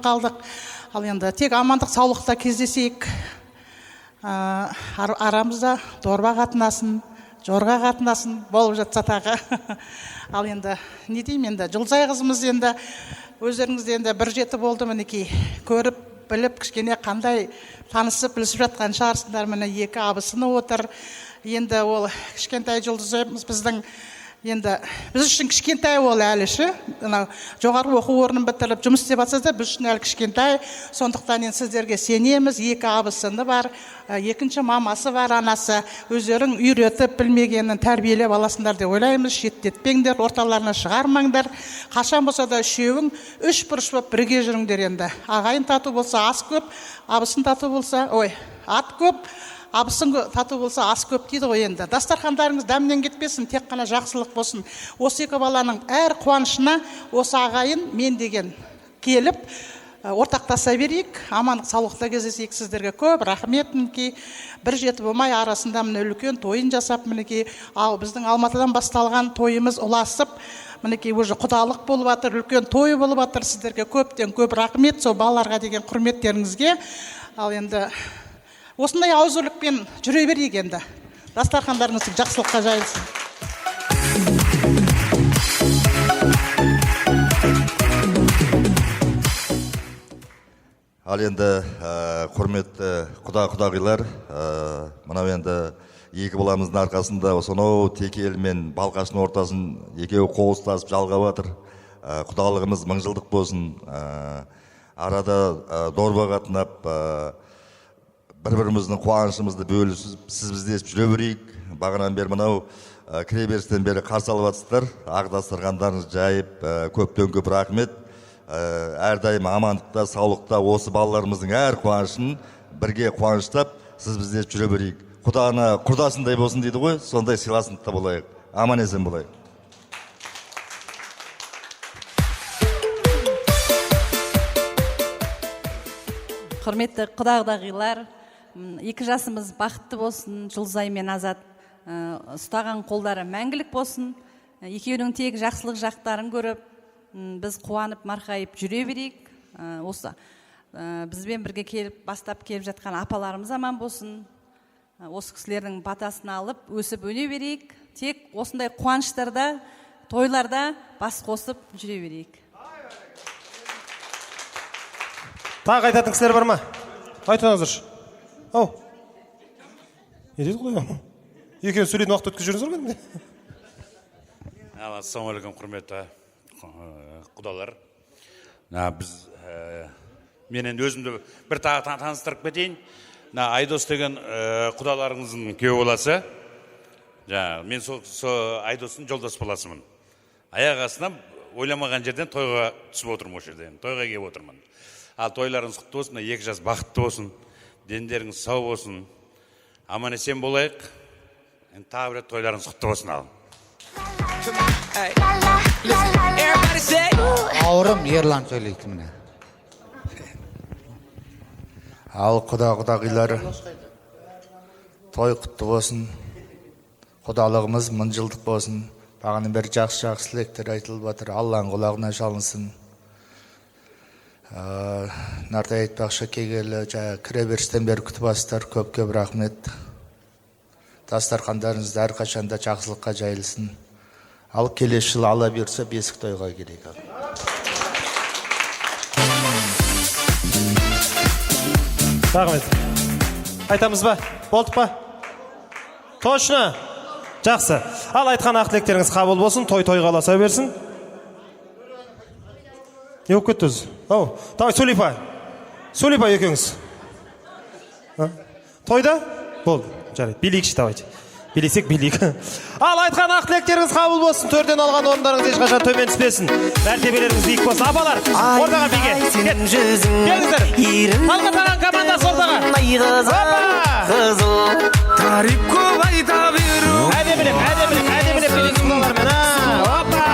қалдық. Ал енді тек амандық, саулықта кездесейік. Арамызда дорба қатынасын, жорға қатынасын болып жатса тағы. Ал енді не деймін, енді Жұлдызай қызымыз енді өздеріңізде енді бір жеті болды мінекей. Көріп, біліп, кішкене қандай танысып, білісіп жатқан шығарсыңдар. Міне екі абысыны отыр. Енді ол кішкентай жұлдыз біздің енді біз үшін кішкентай ол әлі ше. Жоғарғы оқу орнын бітіріп жұмыс істеп жатса да біз үшін әлі кішкентай. Сондықтан енді сіздерге сенеміз. Екі абысыны бар, екінші мамасы бар, анасы. Өздерің үйретіп білмегенін тәрбиелеп аласыңдар деп ойлаймыз. Шеттетпеңдер, орталарына шығармаңдар. Қашан болса да үшеуің үш бұрыш болып бірге жүріңдер енді. Ағайын тату болса ас көп, абысын тату болса, ат көп. Абысын тату болса ас көп дейді ғой енді. Дастархандарыңыз дәмнен кетпесін, тек қана жақсылық болсын. Осы екі баланың әр қуанышына осы ағайын мен деген келіп ортақтаса берейік. Амандық саулықта кездесейік. Сіздерге көп рахмет мінекей. Бір жеті болмай арасында міне үлкен тойын жасап мінекей. Ал біздің Алматыдан басталған тойымыз ұласып мінекей уже құдалық болып жатыр, үлкен той болып жатыр. Сіздерге көптен көп рахмет сол балаларға деген құрметтеріңізге. Ал енді осындай аузырлықпен жүре берейік енді. Дастархандарыңыз жақсылыққа жайылсын. Ал енді құрметті құда-құдағилар, мынау енді екі баламыздың арқасында осынау Текел мен Балқаштың ортасын екеуі қол ұстасып жалғап жатыр. Құдалығымыз мың жылдық болсын. Арада дорба қатынап бір-біріміздің қуанышымызды бөлісіп, сіз біздесіп жүре берейік. Бағанан бері мынау кіреберістен бері қарсы алып жатсыздар. Ақ дастархандарыңызды жайып, көптен көп рахмет. Әрдайым амандықта, саулықта осы балаларымыздың әр қуанышын бірге қуаныштап, сіз біздесіп жүре берейік. Құданы құрдасындай болсын дейді ғой, сондай сыйласындықта болайық. Аман есен болайық. Құрметті құда-құдағилар, екі жасымыз бақытты болсын, Жұлдызай мен Азат. Ұстаған қолдары мәңгілік болсын. Екеуінің тек жақсылық жақтарын көріп, біз қуанып, марқайып жүре берейік. Осы бізбен бірге келіп, бастап келіп жатқан апаларымыз аман болсын. Осы кісілердің батасын алып, өсіп өне берейік. Тек осындай қуаныштарда, тойларда бас қосып жүре берейік. Тағы айтатын кісілер бар ма? Айтыңыздаршы. Ау. Не дейді ғой? Екеуі сөйлейтін уақыт өткізіп жүріңіздер ме? Ассалаумағалейкум, құрметті құдалар. Біз мен енді өзімді бір тағы таныстырып кетейін. Айдос деген құдаларыңыздың күйеу баласы. Мен сол Айдостың жолдас баласымын. Аяқ астынан ойламаған жерден тойға түсіп отырмын осы жерден. Тойға келіп отырмын. Ал тойларыңыз құтты болсын, екі жас бақытты болсын, дендеріңіз сау болсын, аман есен болайық. Тағы бір тойларыңыз құтты болсын ал. Ауырым Ерлан сөйлейді міне. Ал құда-құдағилар, той құтты болсын, құдалығымыз мың жылдық болсын. Бағаны бір жақсы тілектер айтылып жатыр. Алланың құлағына шалынсын. Нартай айтпақшы кегелі кіреберістен бері күтіп асыздар, көп-көп рахмет. Дастархандарыңызды әрқашанда жақсылыққа жайылсын. Ал келесі жыл ала берсе бесік тойға керек. Рахмет. Айтамыз ба? Болдық па? Точно. Жақсы. Ал айтқан ақ тілектеріңіз қабыл болсын, той қаласа берсін. Не болып кеттіңіз? Ау, давай сөйлейпа. Сөйлейпа екеуіңіз. Тойда? Болды. Жарайды. Билейікші, давайте. Билесек билейік. Ал айтқан ақ тілектеріңіз қабыл болсын. Төрден алған орындарыңыз ешқашан төмен түспесін. Мәртебелеріңіз биік болсын. Апалар, ортаға биге. Келіңіздер. Талғатаған командасы ортаға. Қызыл тариф көп айта беру. Әдемілеп билейсіз құдалармен. Опа!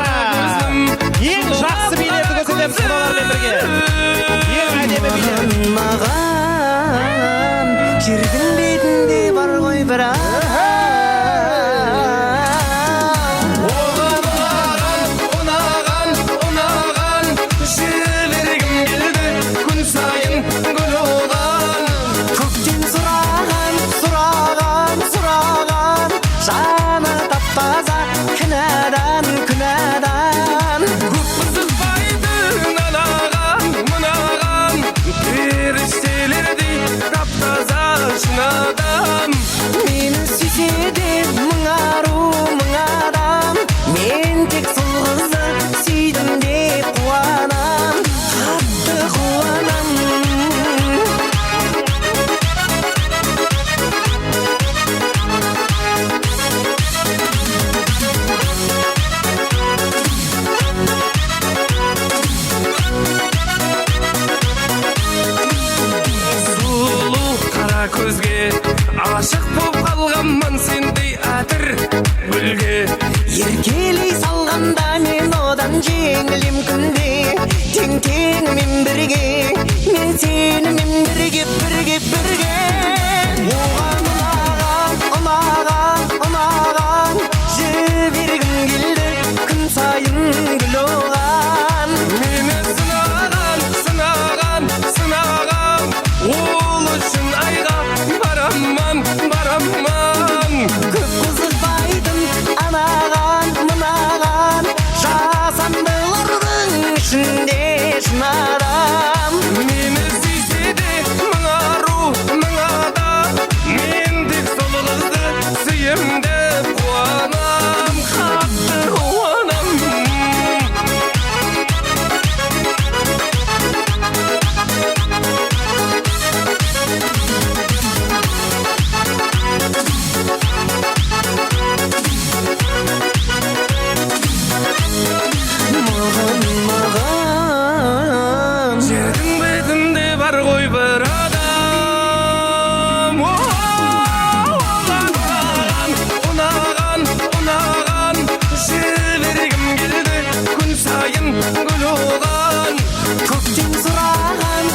Ең жақсы билерді көрсетеміз құдалармен бірге. Ең әдемі билер. Маған жердің бетінде бар ғой бірақ. Онаған жібергім келді. Күн сайын гүл оған. Көктен сұраған мың ару мың адам, мен тек сол қызды сүйдім деп қуанам, қатты қуанам. Сұлу қара көзге ашық боп қалғанмын сендей әтір гүлге, еркелей салғанда мен одан жеңілем күнде, тең-теңімен бірге, мен сенімен бірге оған ұнаған жібергім келді күн сайын гүл оған. Мені сынаған ол үшін айға бараман көп қызықпайтын анаған жасандылардың ішінде шын адам. Мені сүйсе де мың ару мың адам, мен тек сол қызды сүйем деп қуанам, қатты қуанам. Жердің бетінде бар ғой бір адам, ұнаған жібергім келді күн сайын гүл оған. Көктен сұраған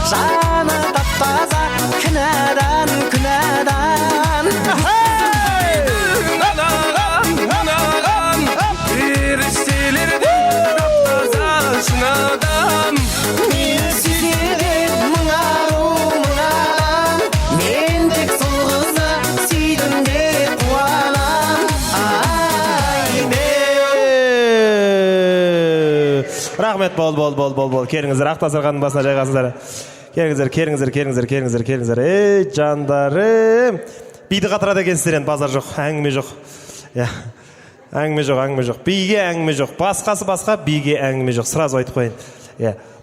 жаны тап-таза күнәдан періштелерде тап-таза шын адам. Мені сүйеді мың ару мың адам, мен тек сол қызды сүйдім деп қуанам. Рахмет, бол. Келіңіздер, ақ дастарханның басына жайғасыңдар. Келіңіздер. Ей, жандарым. Биді қатырады екенсіздер, енді базар жоқ, әңгіме жоқ. Әңгіме жоқ. Биге әңгіме жоқ. Басқасы басқа, биге әңгіме жоқ. Сразу айтып қойын.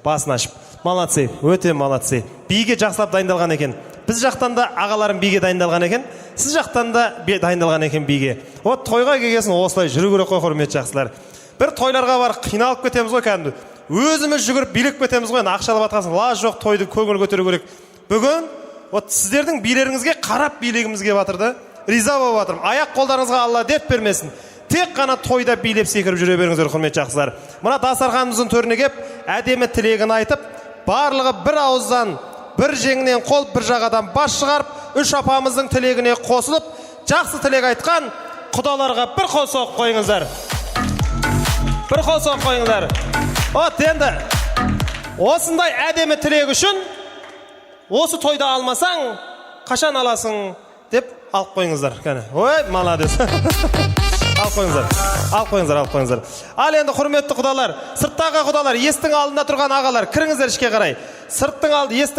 Басын ашып. Молодцы, өте молодцы. Биге жақсылап дайындалған екен. Біз жақтан да ағаларым биге дайындалған екен. Сіз жақтан да дайындалған екен биге. Тойға келгесін осылай жүру керек қой, құрметті жақсылар. Бір тойларға бар қиналып кетеміз ғой кәдімгі. Өзіміз жүгіріп билеп кетеміз ғой, ақшалап атқасын. Лаж жоқ, тойды көңіл көтеру керек. Бүгін сіздердің билеріңізге қарап билегіміз келіп жатырды. Риза болып жатырмын. Аяқ қолдарыңызға Алла дерт бермесін. Тек қана тойда билеп секіріп жүре беріңіздер, құрметті жақсылар. Мына дастарханымыздың төріне кеп, әдемі тілегін айтып, барлығы бір ауыздан, бір жеңінен қол, бір жағадан бас шығарып, үш апамыздың тілегіне қосылып, жақсы тілек айтқан құдаларға бір қол соғып қойыңыздар. Енді осындай әдемі тілек үшін осы тойда алмасаң қашан аласың деп алып қойыңыздар. Ой, молодец. Алып қойыңыздар. Ал енді құрметті құдалар, сырттағы құдалар, естің алдында тұрған ағалар, кіріңіздер ішке қарай. Естің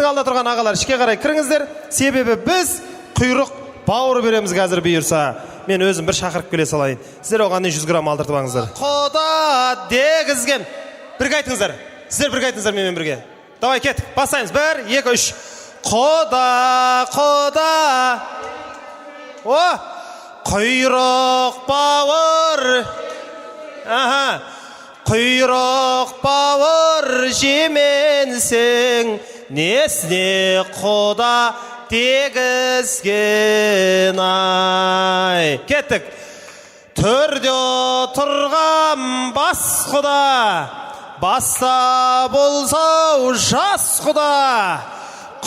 алдында тұрған ағалар, ішке қарай кіріңіздер. Себебі біз құйрық бауыр береміз қазір бұйырса. Мен өзім бір шақырып келе салайын. Сіздер оған 100 грамм алдыртып алыңыздар. Құда дегізген. Бірге айтыңыздар. Сіздер бірге айтыңыздар менімен бірге. Давай кеттік. Басайымыз. 1, 2, 3. Құда. Құйрық бауыр. Құйрық бауыр жеменсің, несіне құда тегізген ай. Кеттік. Төрде отырған бас құда, баста болсау жас құда.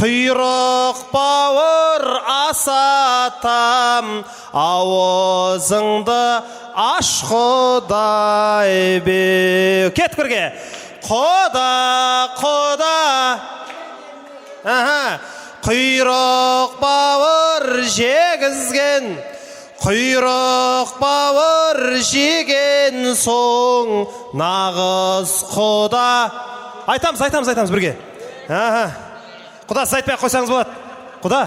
Құйрық бауыр асатам, ауызыңды аш құдай бе. Кет бірге. Құда. Құйрық бауыр жегізген, құйрық бауыр жеген соң нағыз құда. Айтамыз бірге. Құда, сіз айтпай қойсаңыз болады. Құда.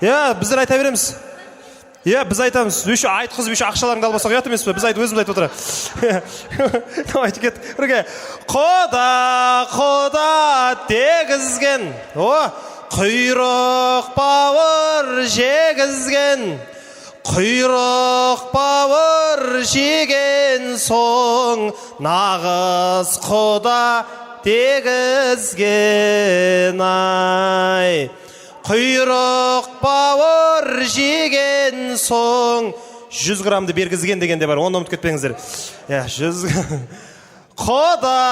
Біздер айта береміз. Біз айтамыз. Үші айтқызып, үші ақшаларыңды албасақ ұят емес пе? Біз өзіміз айтып отыра. Давайте кет. Бірге. Құда дегізген. Құйрық бауыр жегізген. Құйрық бауыр жеген соң нағыз құда дегізген ай. Құйрық бауыр жеген соң 100 граммды бергізген дегенде бар, оны ұмытып кетпеңіздер. 100 Құда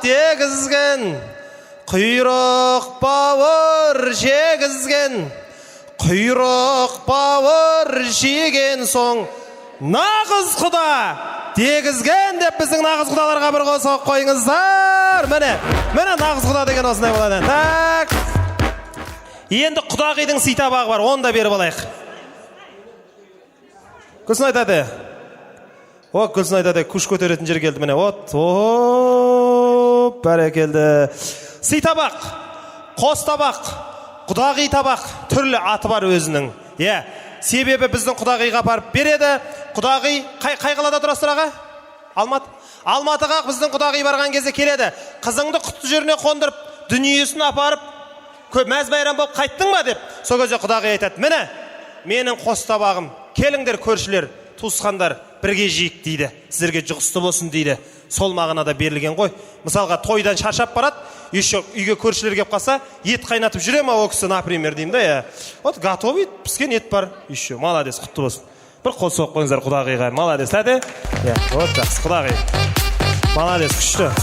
дегізген, құйрық бауыр жегізген, құйрық бауыр жеген соң нағыз құда дегізген деп біздің нағыз құдаларға бір қосып қойыңыздар. Міне нағыз құда деген осындай болады. Так. Енді құдағидың сыйтабағы бар, оны да беріп алайық. Күлсін айтады. Күлсін айтады, күш көтеретін жер келді міне. Бәрекелді. Сыйтабақ, қостабақ, құдағи табақ түрлі аты бар өзінің. Себебі біздің құдағиға апарып береді. Құдағи қай қалада тұрасыздар аға? Алматыға біздің құдағи барған кезде келеді. Қызыңды құтты жеріне қондырып, дүниесін апарып, мәз байрам болып қайттың ба деп. Сол кезде құдағи айтады, міне менің қостабағым, келіңдер көршілер, туысқандар, бірге жейік дейді. Сіздерге жұғысты болсын дейді. Сол мағынада берілген ғой. Мысалға тойдан шаршап барады, үйге көршілер келіп қалса, ет қайнатып жүре ма о кісі, например, деймін да. Готовый, піскен ет бар. Еще молодец, құтты болсын. Бір қол соғып қойыңыздар құдағиға. Молодец, тәді? Жақсы, құдағи. Молодец, күшті.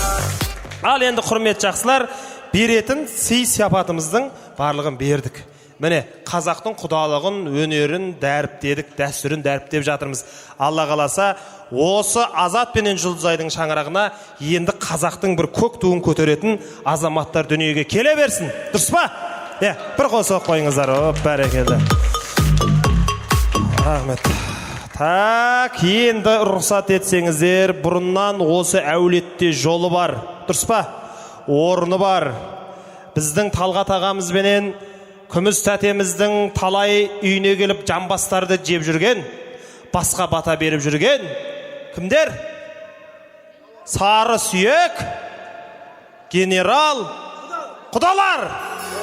Ал енді құрмет жақсылар, беретін сый сияпатымыздың барлығын бердік. Міне, қазақтың құдалығын, өнерін дәріптедік, дәстүрін дәріптеп жатырмыз. Алла қаласа, осы Азат пенен Жұлдызайдың шаңырағына енді қазақтың бір көк туын көтеретін азаматтар дүниеге келе берсін. Дұрыс па? Бір қол соғып қойыңыздар. Бәрекелді. Рахмет. Так, енді рұқсат етсеңіздер, бұрыннан осы әулетте жолы бар. Дұрыс па? Орны бар. Біздің Талғат ағамызбенен күміс тәтеміздің талай үйіне келіп жамбастарды жеп жүрген, басқа бата беріп жүрген кімдер? Сары сүйек, генерал, құдалар,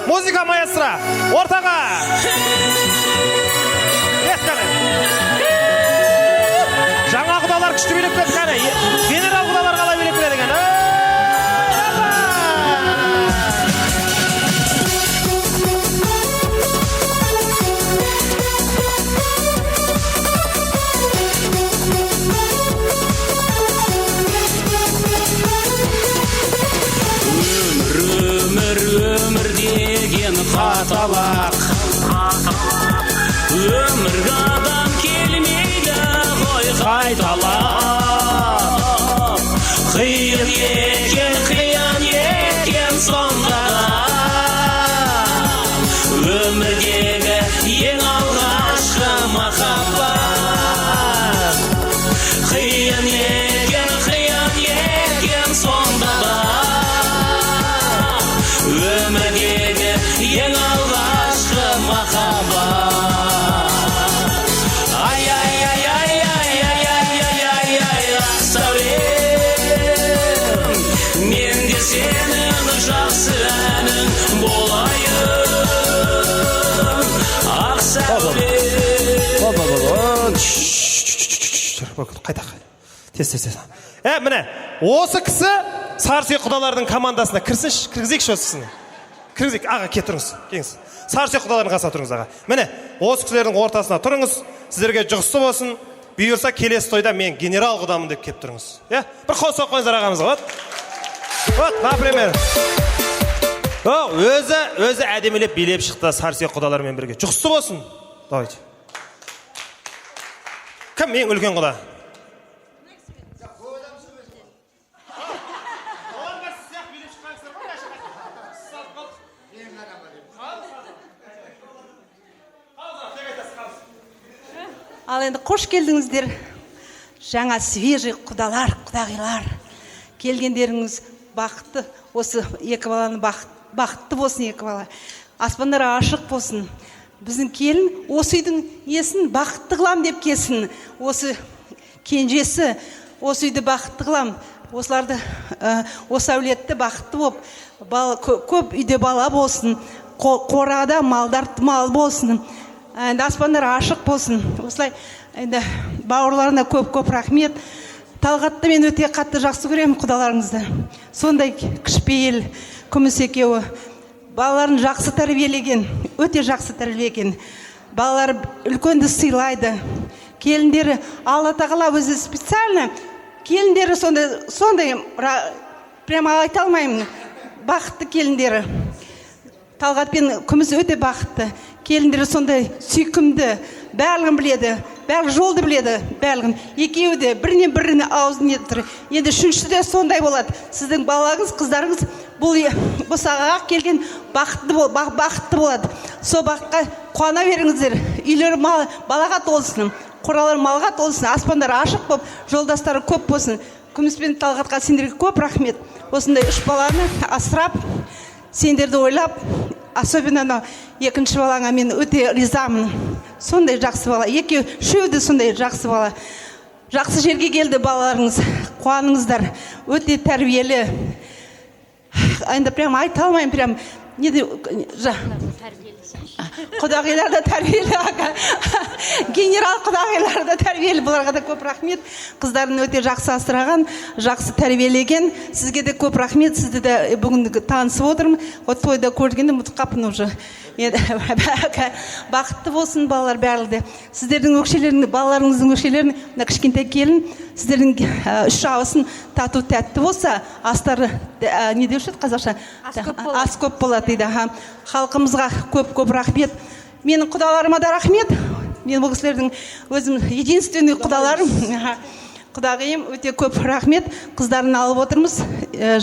музыка маэстро, ортаға. Жаңа құдалар күшті билеп кетті кәне. Генерал құдалар қалай билеп келеді екен? Өмір деген қаталақ, өмірге адам келмейді ғой қайталап. Қиын екен сонда өмірдегі ең алғашқы махаббат. Қиын екен сонда өмірдегі ең алғашқы махаббат. Ай, сәулем, мен де сенің жақсы әнің болайын. Ақ сәулем. Қайта. Тез. Міне, осы кісі Сарсүйек құдалардың командасына кіргізейікші осы кісіні. Кіргізейік, аға, кет тұрыңыз, келіңіз. Сарсүйек құдалардың қасына тұрыңыз, аға. Міне, осы кісілердің ортасына тұрыңыз, сіздерге жұғысты болсын. Бұйырса келесі тойда мен генерал құдамын деп кеп тұрыңыз. Бір қол соғып қойыңыздар ағамызға. Например. Өзі әдемелеп билеп шықты Сарсүйек құдалармен бірге. Жұғысты болсын. Давайте. Кім ең үлкен құда? Ал енді қош келдіңіздер. Жаңа свежий құдалар, құдағилар. Келгендеріңіз бақытты, осы екі баланы бақытты болсын екі бала. аспандары ашық болсын. Біздің келін осы үйдің несін бақытты қылам деп келсін. Осы кенжесі осы үйді бақытты қылам. Осыларды, осы әулетті бақытты болып, көп үйде бала болсын, қорада малдар мал болсын, аспандар ашық болсын. Осылай бауырларына көп рахмет. Талғатты мен өте қатты жақсы көремін құдаларыңызды. Сондай кішіпейіл, күміс екеуі. Балаларын жақсы тәрбиелеген, өте жақсы тәрбиелеген. Балалар үлкенді сыйлайды. Келіндері Алла тағала өзі специально, келіндері сондай, прямо айта алмаймын, бақытты келіндері. Талғат пен күміс өте бақытты. Келіндері сондай сүйкімді, барлығын біледі, барлық жолды біледі, барлығын. Екеуі де бірінен біріне аузын еттір. Енді үшінші де сондай болады. Сіздің балаңыз, қыздарыңыз бұл сағаға келген бақытты болады. Сол бақытқа қуана беріңіздер. Үйлері балаға толсын, қоралары малға толсын, аспандар ашық болып, жолдастары көп болсын. Күміс пен Талғатқа сендерге көп рахмет. Осындай 3 баланы асырап, сендерді ойлап, особенно екінші балаңа мен өте ризамын. Сондай жақсы бала. Үшеуі де сондай жақсы бала. Жақсы жерге келді балаларыңыз. Қуаныңыздар. Өте тәрбиелі. Енді прямо айта алмайым, прям құдағилар да тәрбиелі, генерал құдағилар да тәрбиелі. Бұларға да көп рахмет. Қыздарын өте жақсы асыраған, жақсы тәрбиелеген. Сізге де көп рахмет. Сізді де бүгін танысып отырмын. Тойда көргенде мұтқапын уже. Бақытты болсын балалар бәрі де. Сіздердің өкшелерің, балаларыңыздың өкшелерін, кішкентай келін, сіздердің 3 ауысын тату тәтті болса, астары не деуші еді қазақша? Ас көп болады дейді. Халқымызға көп рахмет. Менің құдаларыма да рахмет. Мен бұл кісілердің өзім единственный құдаларым. Құдағиым өте көп рахмет. Қыздарын алып отырмыз.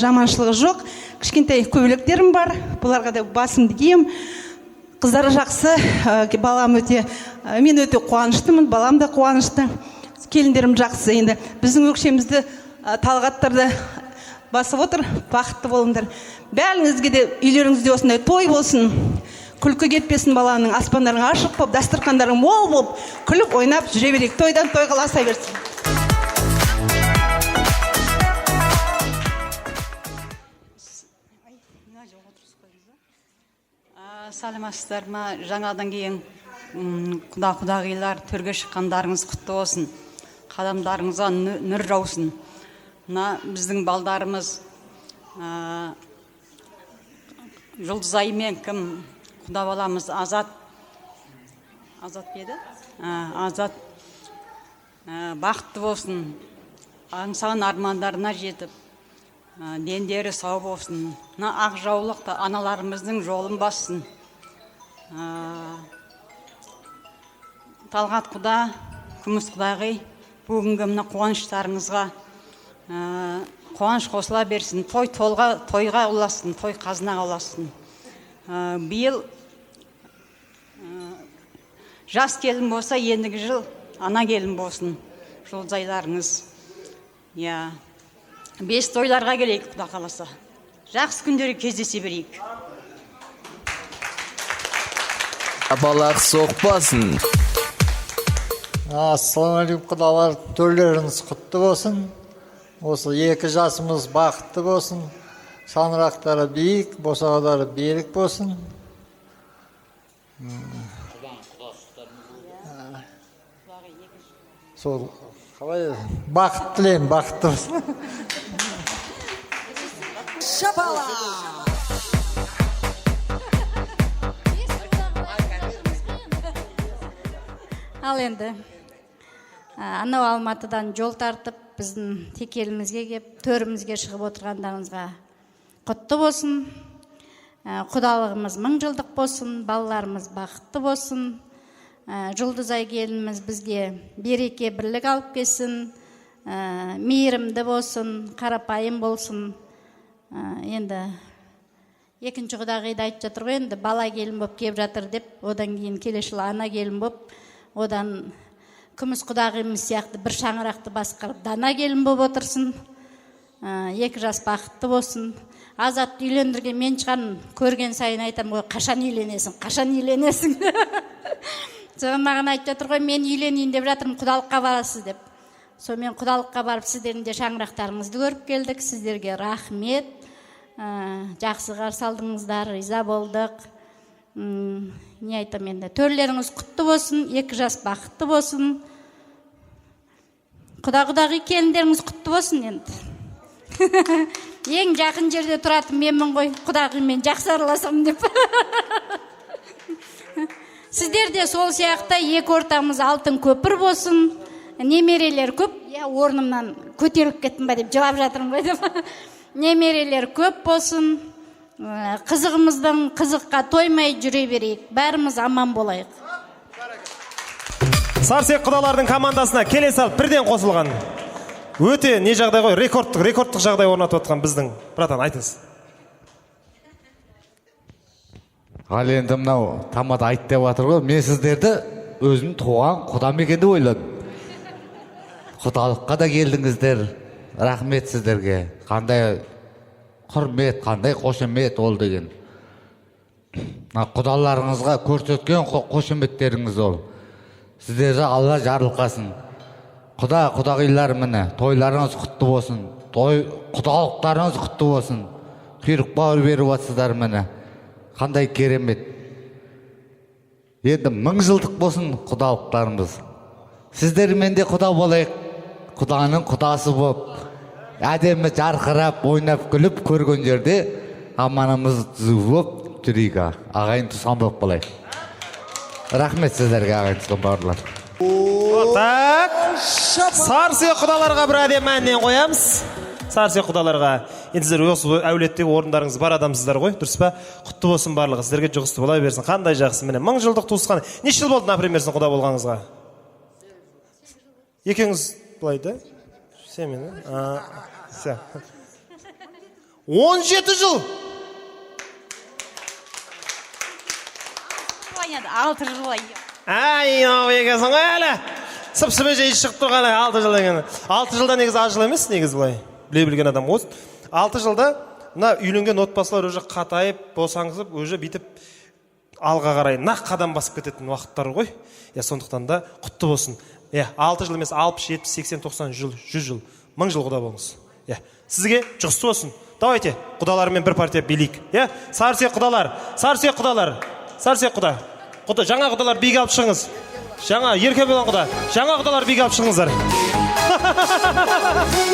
Жаманшылығы жоқ. Кішкентай көйлектерім бар. Бұларға да басымды кием. Қыздары жақсы. Балам мен өте қуаныштымын. Балам да қуанышты. Келіндерім жақсы. Енді біздің өкшемізді Талғаттарды басып отыр. Бақытты болыңдар. Бәріңізге де үйлеріңізде осындай той болсын. Күлкі кетпесін баланың. Аспандарың ашық болып, дастархандарың мол болып, күліп ойнап жүре берейік. Тойдан тойға ласа берсін. Саламатсыздар ма? Жаңадан кейін құдағилар, төрге шыққандарыңыз құтты болсын. Қадамдарыңызға нұр жаусын. Біздің балдарымыз Жұлдызай мен кім құда баламыз Азат беді? Азат бақытты болсын. Аңсаған армандарына жетіп, дендері сау болсын. Ақ жаулықты аналарымыздың жолын бассын. Талғат құда, күміс құдағи, бүгінгі мына қуаныштарыңызға қуаныш қосыла берсін. Тойға ұласын, той қазынаға ұласын. Биыл жас келін болса, ендігі жыл ана келін болсын. Жұлдызайларыңыз. 5 тойларға келейік, құда қаласа. Жақсы күндері кездесе берейік. Апалақ соқпасын. Ассалаумағалейкум құдалар, төрлеріңіз құтты болсын. Осы 2 жасымыз бақытты болсын. Шаңырақтары биік, босағалары берік болсын. Сол қалай бақыт тілеймін, бақытты болсын. Шапала! Ал енді анау Алматыдан жол тартып, біздің текелімізге кеп, төрімізге шығып отырғандарыңызға құтты болсын. Құдалығымыз 1000 жылдық болсын, балаларымыз бақытты болсын. Жұлдызай келініміз бізге береке, бірлік алып келсін, мейірімді болсын, қарапайым болсын. Енді екінші құдағиды айтып жатыр ғой, енді бала келін болып кеп жатыр деп, одан кейін келесі жылы ана келін болып, одан күміс құдағимыз сияқты бір шаңырақты басқарып дана келін болып отырсын. 2 жас бақытты болсын. Азат үйлендірген мен шығармын, көрген сайын айтам ғой, қашан үйленесің. Соны маған айтып жатыр ғой, мен үйленейін деп жатырмын, құдалыққа барасыз деп. Сонымен құдалыққа барып сіздердің де шаңырақтарыңызды көріп келдік. Сіздерге рахмет. Жақсы қарсы алдыңыздар, риза болдық. Не айтам енді? Төрлеріңіз құтты болсын, 2 жас бақытты болсын. Құда-құдағи келіндеріңіз құтты болсын енді. Ең жақын жерде тұратын менмін ғой, құдағимен жақсы араласамын деп. Сіздер де сол сияқты екі ортамыз алтын көпір болсын. Немерелер көп, орнымнан көтеріліп кеттім ба деп жылап жатырмын ғой деп. Немерелер көп болсын. Қызығымыздың қызыққа тоймай жүре берейік. Бәріміз аман болайық. Сарсек құдалардың командасына келе салып бірден қосылған. Өте не жағдай ғой, рекордтық жағдай орнатып отқан біздің. Братан, айтыңыз. Ал енді мынау тамада айт деп жатыр ғой, мен сіздерді өзім туған құдам екенді ойладым. Құдалыққа да келдіңіздер, рахмет сіздерге. Қандай құрмет, қандай қошемет ол деген. Құдаларыңызға көрсеткен қошеметтеріңіз ол. Сіздерді Алла жарылқасын. Құдағилар міне, тойларыңыз құтты болсын. Құдалықтарыңыз құтты болсын. Құйрық бауыр беріп жатсыздар міне. Қандай керемет. Енді 1000 жылдық болсын құдалықтарымыз. Сіздермен де құда болайық. Құданың құдасы болып, әдемі жарқырап, ойнап күліп көрген жерде аманымыз болып жүрейік. Ағайын туысқан болып болайық. Рахмет сіздерге, ағайын туысқан бауырлар. Так, Сарсек құдаларға бір әдемі әннен қоямыз. Сарсек құдаларға. Енді сіздер осы әулеттегі орындарыңыз бар адамсыздар ғой, дұрыс па? Құтты болсын барлығы, сіздерге жұғысты бола берсін. Қандай жақсы, міне 1000 жылдық туысқан. Неше жыл болды, например, сіздің құда болғаныңызға? Екеуіңіз былай да? Сен 17 жыл. 6 жыл ай. Ай, екенсің ғой әлі. Сып-сыбы жей шығып тұрған 6 жыл деген. 6 жылда негізі аз жыл емес, негізі былай. Біле-білген адам осы. 6 жылда мына үйленген отбасылар уже қатайып, босаңғызып, уже битіп алға қарай нақ қадам басып кететін уақыттар ғой. Сондықтан да құтты болсын. 6 жыл емес, 60, 70, 80, 90 жыл, 100 жыл, 1000 жыл құда болыңыз. Сізге жұғысты болсын. Давайте, құдалармен бір партия билейік. Сарсек құдалар, Сарсек құдалар, Сарсек құда. Жаңа құдалар биге алып шығыңыз. Жаңа ерке болған құда. Жаңа құдалар биге алып шығыңыздар.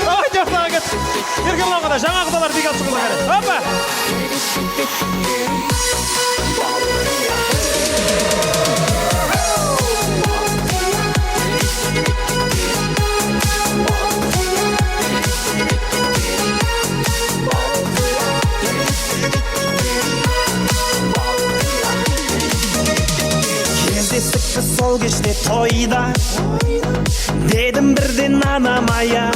Давайте ортаға кет. Ерке болған құда, жаңа құдалар биге алып шығыңыздар. Опа! Кездестік сол кеште тойда, дедім бірден анамая,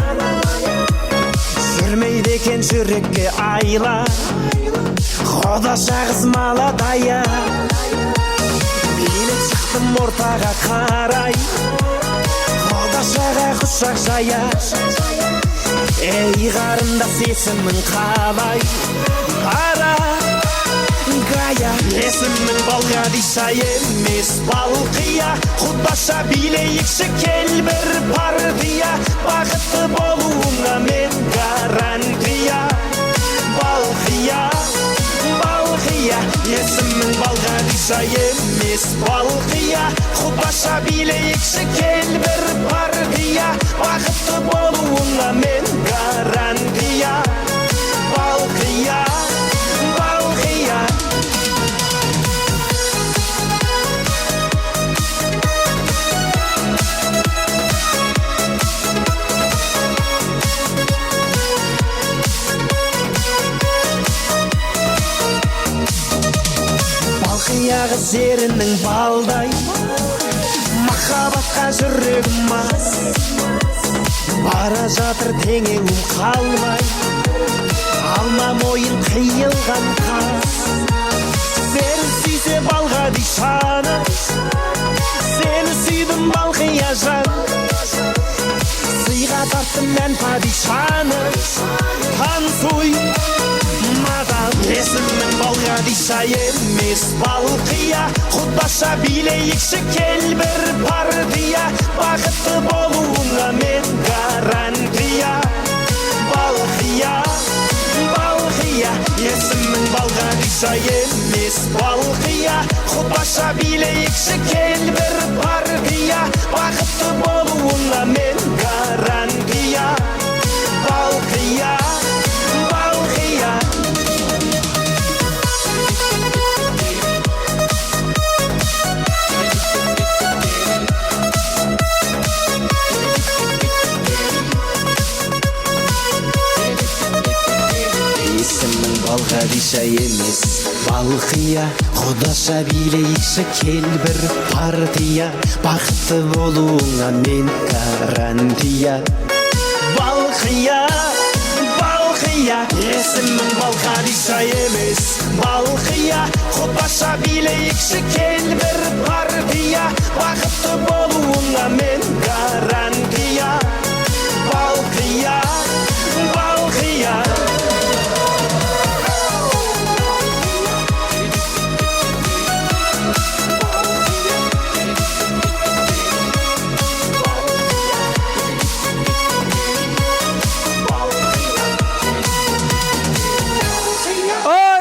жүрмейді екен жүрекке айла, құдаша қыз маладая. Билеп шықтым ортаға қарай, құдашаға құшақ жая. Ей қарындас есімің қалай, қара Гая, есімің Балғадиша емес Балқия. Құдаша билейікші кел бір партия, бақытты болуыңа мен гарантия. Балқия, Балқия, есімің Балғадиша емес Балқия. Құдаша билейікші кел бір партия, бақытты болуыңа мен гарантия. Балқия, Балқия. Балқияға зерінің балдай, махаббатқа жүрегім мас. Бара жатыр теңеуім қалмай, алма мойын қиылған қас. Сені сүйсе Балғадишаны, сені сүйдім Балқия жан. Сыйға тарттым мен падишаны, танцуй балға диша емес балқия, құдаша билейікші кел бір партия, бақытты болуыңа мен гарантия. Балқия, балқия, есімің балға диша емес балқия, құдаша билейікші кел бір партия, бақытты болуыңа мен гарантия. Балқия, балқия. Есімің балға диша емес балқия, құдаша билейікші кел бір партия, бақытты болуыңа мен гарантия. Балқия, балқия, есімің балға диша емес балқия, құдаша билейікші кел бір партия, бақытты болуыңа мен гарантия. Балқия, балқия.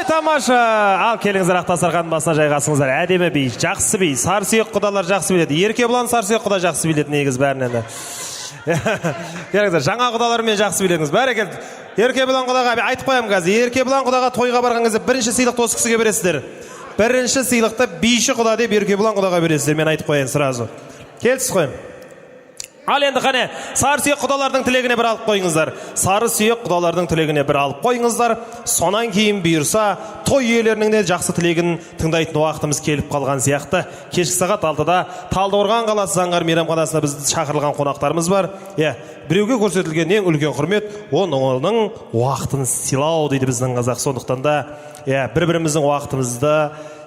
Тамаша, ал келіңіздер ақ дастарханның басына жайғасыңыздар. Әдемі би, жақсы би, сарсүйек құдалар жақсы биледі. Еркебұлан сарсүйек құда жақсы биледі негіз бәрінен. Келіңіздер, жаңа құдалармен жақсы биледіңіз. Бәрекелді. Еркебұлан құдаға айтып қоямын қазір. Еркебұлан құдаға тойға барған кезде бірінші сыйлықты осы кісіге бересіздер. Бірінші сыйлықты биші құда деп Еркебұлан құдаға бересіздер. Мен айтып қояйын сразу. Келсіз қойым. Ал енді қане, сары сүйек құдалардың тілегіне бір алып қойыңыздар. Сары сүйек құдалардың тілегіне бір алып қойыңыздар. Сонан кейін бұйырса, той иелерінің де жақсы тілегін тыңдайтын уақытымыз келіп қалған сияқты. Кешкі сағат 6-да Талдықорған қаласы Заңғар мейрамханасына біз шақырылған қонақтарымыз бар. Біреуге көрсетілген ең үлкен құрмет, оның уақытын сыйлау дейді біздің қазақ. Сондықтан да бір-біріміздің уақытымызды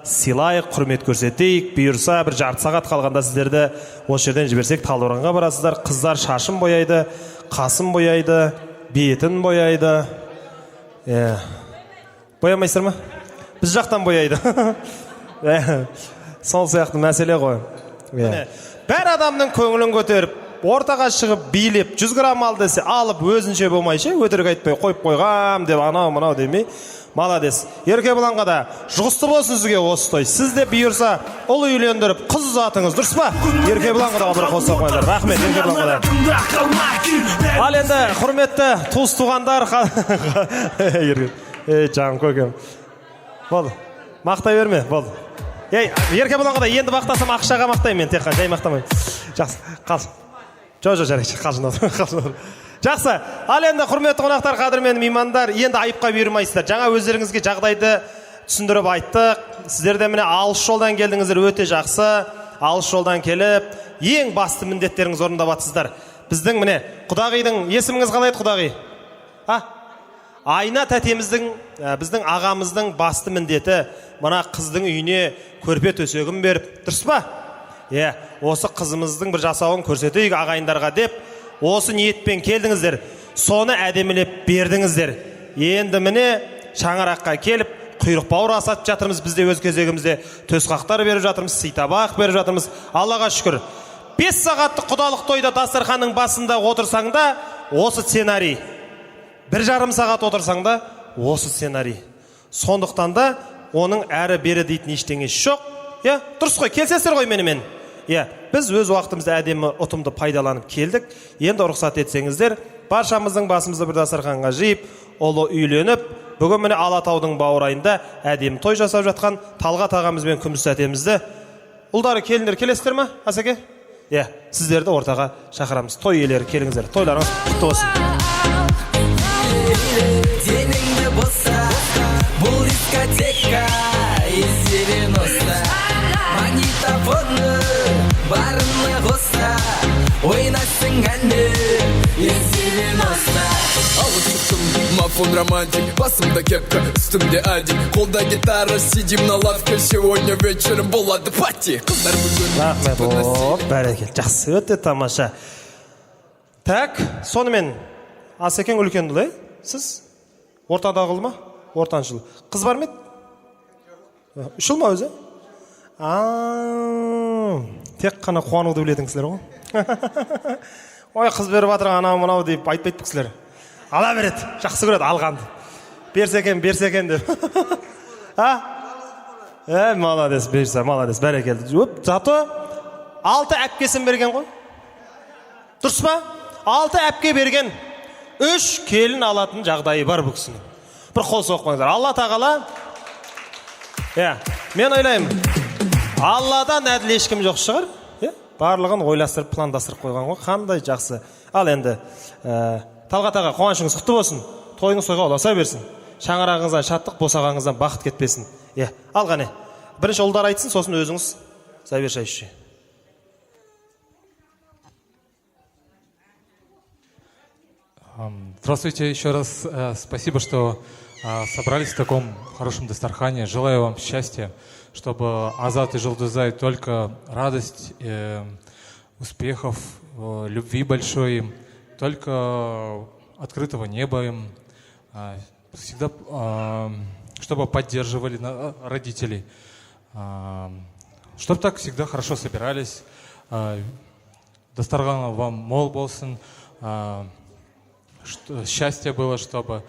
сыйлайық, құрмет көрсетейік. Бұйырса бір жарты сағат қалғанда сіздерді осы жерден жіберсек Талдықорғанға барасыздар. Қыздар шашын бояйды, қасын бояйды, бетін бояйды. Боямайсыздар ма? Біз жақтан бояйды. Сол сияқты мәселе ғой. Бәр адамның көңілін көтеріп, ортаға шығып билеп 100 грамм ал десе алып өзінше болмайшы, өтірік айтпай қойып қойғам деп анау-мынау демей. Маладес. Еркебұланға да жұғысты болсын сізге осы той. Сіз де бұйырса ұл үйлендіріп қыз ұзатыңыз, дұрыс па? Еркебұланға да бір қоса қойыңдар. Рахмет Еркебұланға да. Ал енді құрметті туыс туғандар. Жаным көкем. Болды. Мақтай берме, болды. Еркебұланға да енді мақтасам ақшаға мақтаймын, мен тек жай мақтамаймын. Жақсы, қалсын. Жарайшы, қалсын. Жақсы, ал енді құрметті қонақтар, қадірменді меймандар, енді айыпқа бұйырмайсыздар. Жаңа өздеріңізге жағдайды түсіндіріп айттық. Сіздер де міне алыс жолдан келдіңіздер, өте жақсы. Алыс жолдан келіп, ең басты міндеттеріңіз орындап жатсыздар. Біздің міне құдағидың есіміңіз қалай еді құдағи? Айна тәтеміздің, біздің ағамыздың басты міндеті мына қыздың үйіне көрпе төсегін беріп, дұрыс па? Осы қызымыздың бір жасауын көрсетейік ағайындарға деп, осы ниетпен келдіңіздер, соны әдемілеп бердіңіздер. Енді міне шаңыраққа келіп, құйрық бауыр асатып жатырмыз, бізде өз кезегімізде төсқақтар беріп жатырмыз, сыйтабақ беріп жатырмыз. Аллаға шүкір. 5 сағаттық құдалық тойда дастарханның басында отырсаң да, осы сценарий. 1,5 сағат отырсаң да, осы сценарий. Сондықтан да, оның әрі бері дейтін ештеңесі жоқ. Дұрыс қой, келсесіздер ғой менімен. Біз өз уақытымызды әдемі ұтымды пайдаланып келдік. Енді рұқсат етсеңіздер, баршамыздың басымызды бір дастарханға жиып, ұлы үйленіп, бүгін міне Алатаудың бауырайында әдемі той жасап жатқан Талғат ағамыз бен Күміс тәтемізді. Ұлдары келіңдер, келесіздер ме, Асеке? Сіздерді ортаға шақырамыз. Той иелері келіңіздер. Тойларыңыз құтты болсын. Деніңді боса, бұл дискотека из 90. Магнитофоны барына қоса, ойнайсың әнді из 90. Алып шықтым, мафон романтик, басымда кепка, үстімде адик, қолда гитара, сидим на лавке, сегодня вечером болады пати. Қыздар бүгін. Рахмет, бәрекел, жақсы, өте тамаша. Так, сонымен Асекең үлкен ұлы, сіз ортадағы ұл ма? Ортаншы ұл. Қыз бар ма еді? 3 жыл ма өзі? Тек қана қуануды білетіңсіздер ғой. Ой, қыз беріп жатыр анау мынау деп айтпайды кісілер. Ала береді, жақсы көреді алғанды. Берсе екен деп. Молодец, берсе, молодец, бәрекелді. Зато 6 әпкесін берген ғой. Дұрыс па? 6 әпке берген. 3 келін алатын жағдайы бар бұл кісінің. Бір қол соқпаңыздар. Алла тағала, мен ойлаймын, Алладан әділ ешкім жоқ шығар. Барлығын ойластырып, пландастырып қойған ғой. Қандай жақсы. Ал енді, Талғат аға, қуанышыңыз құтты болсын. Тойыңыз тойға ұласа берсін. Шаңырағыңыздан шаттық, босағаңыздан бақыт кетпесін. Ал қане. Бірінші ұлдар айтсын, сосын өзіңіз Завершай еще. Здравствуйте еще раз. Спасибо, что собрались в таком хорошем дастархане. Желаю вам счастья, чтобы Азат и Жулдызай только радость, успехов, любви большой им, только открытого неба им, всегда, чтобы поддерживали родителей, чтобы так всегда хорошо собирались. Дастархан вам мол болсын, счастье было, чтобы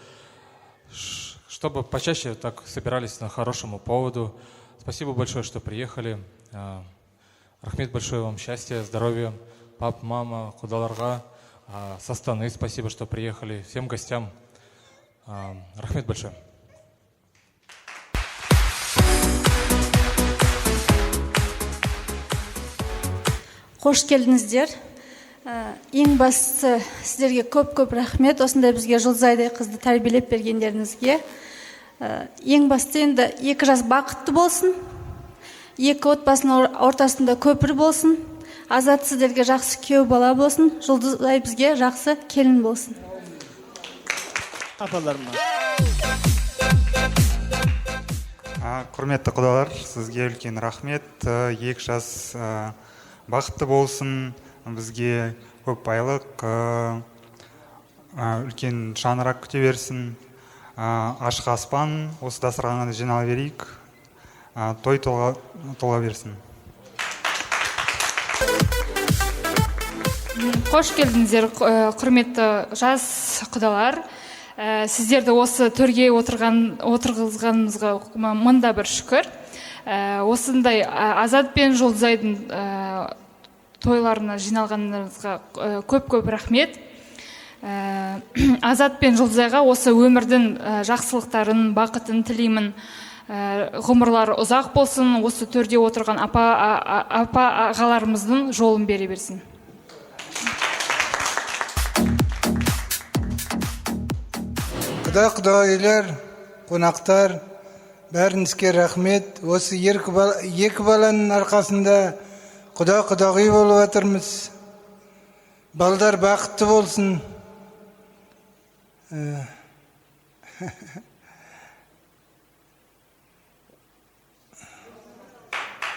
почаще так собирались на хорошему поводу. Спасибо большое, что приехали. Рахмет, большое вам счастья, здоровья. Пап, мама, Кудаларга, со Астаны, спасибо, что приехали. Всем гостям рахмет большое. Қош келдіңіздер. Ең бастысы сіздерге көп рахмет, осындай бізге Жұлдызайдай қызды тәрбиелеп бергендеріңізге. Ең бастысы енді 2 жас бақытты болсын, 2 отбасының ортасында көпір болсын, Азат сіздерге жақсы күйеу бала болсын, Жұлдызай бізге жақсы келін болсын. Апаларыма. Құрметті құдалар, сізге үлкен рахмет. 2 жас бақытты болсын, бізге көп байлық, үлкен шаңырақ күте берсін, ашық аспан, осы дастарханға жинала берейік, той тола берсін. Қош келдіңіздер, құрметті жас құдалар. Сіздерді осы төрге отырғызғанымызға мында бір шүкір. Осындай Азат пен Жұлдызайдың тойларына жиналғаныңызға көп рахмет. Азат пен Жұлдызайға осы өмірдің жақсылықтарын, бақытын тілеймін. Ғұмырлары ұзақ болсын, осы төрде отырған апа ағаларымыздың жолын бере берсін. Құдағилар, қонақтар, бәріңізге рахмет. Осы 2 баланың арқасында құдағи болып жатырмыз. Балдар бақытты болсын.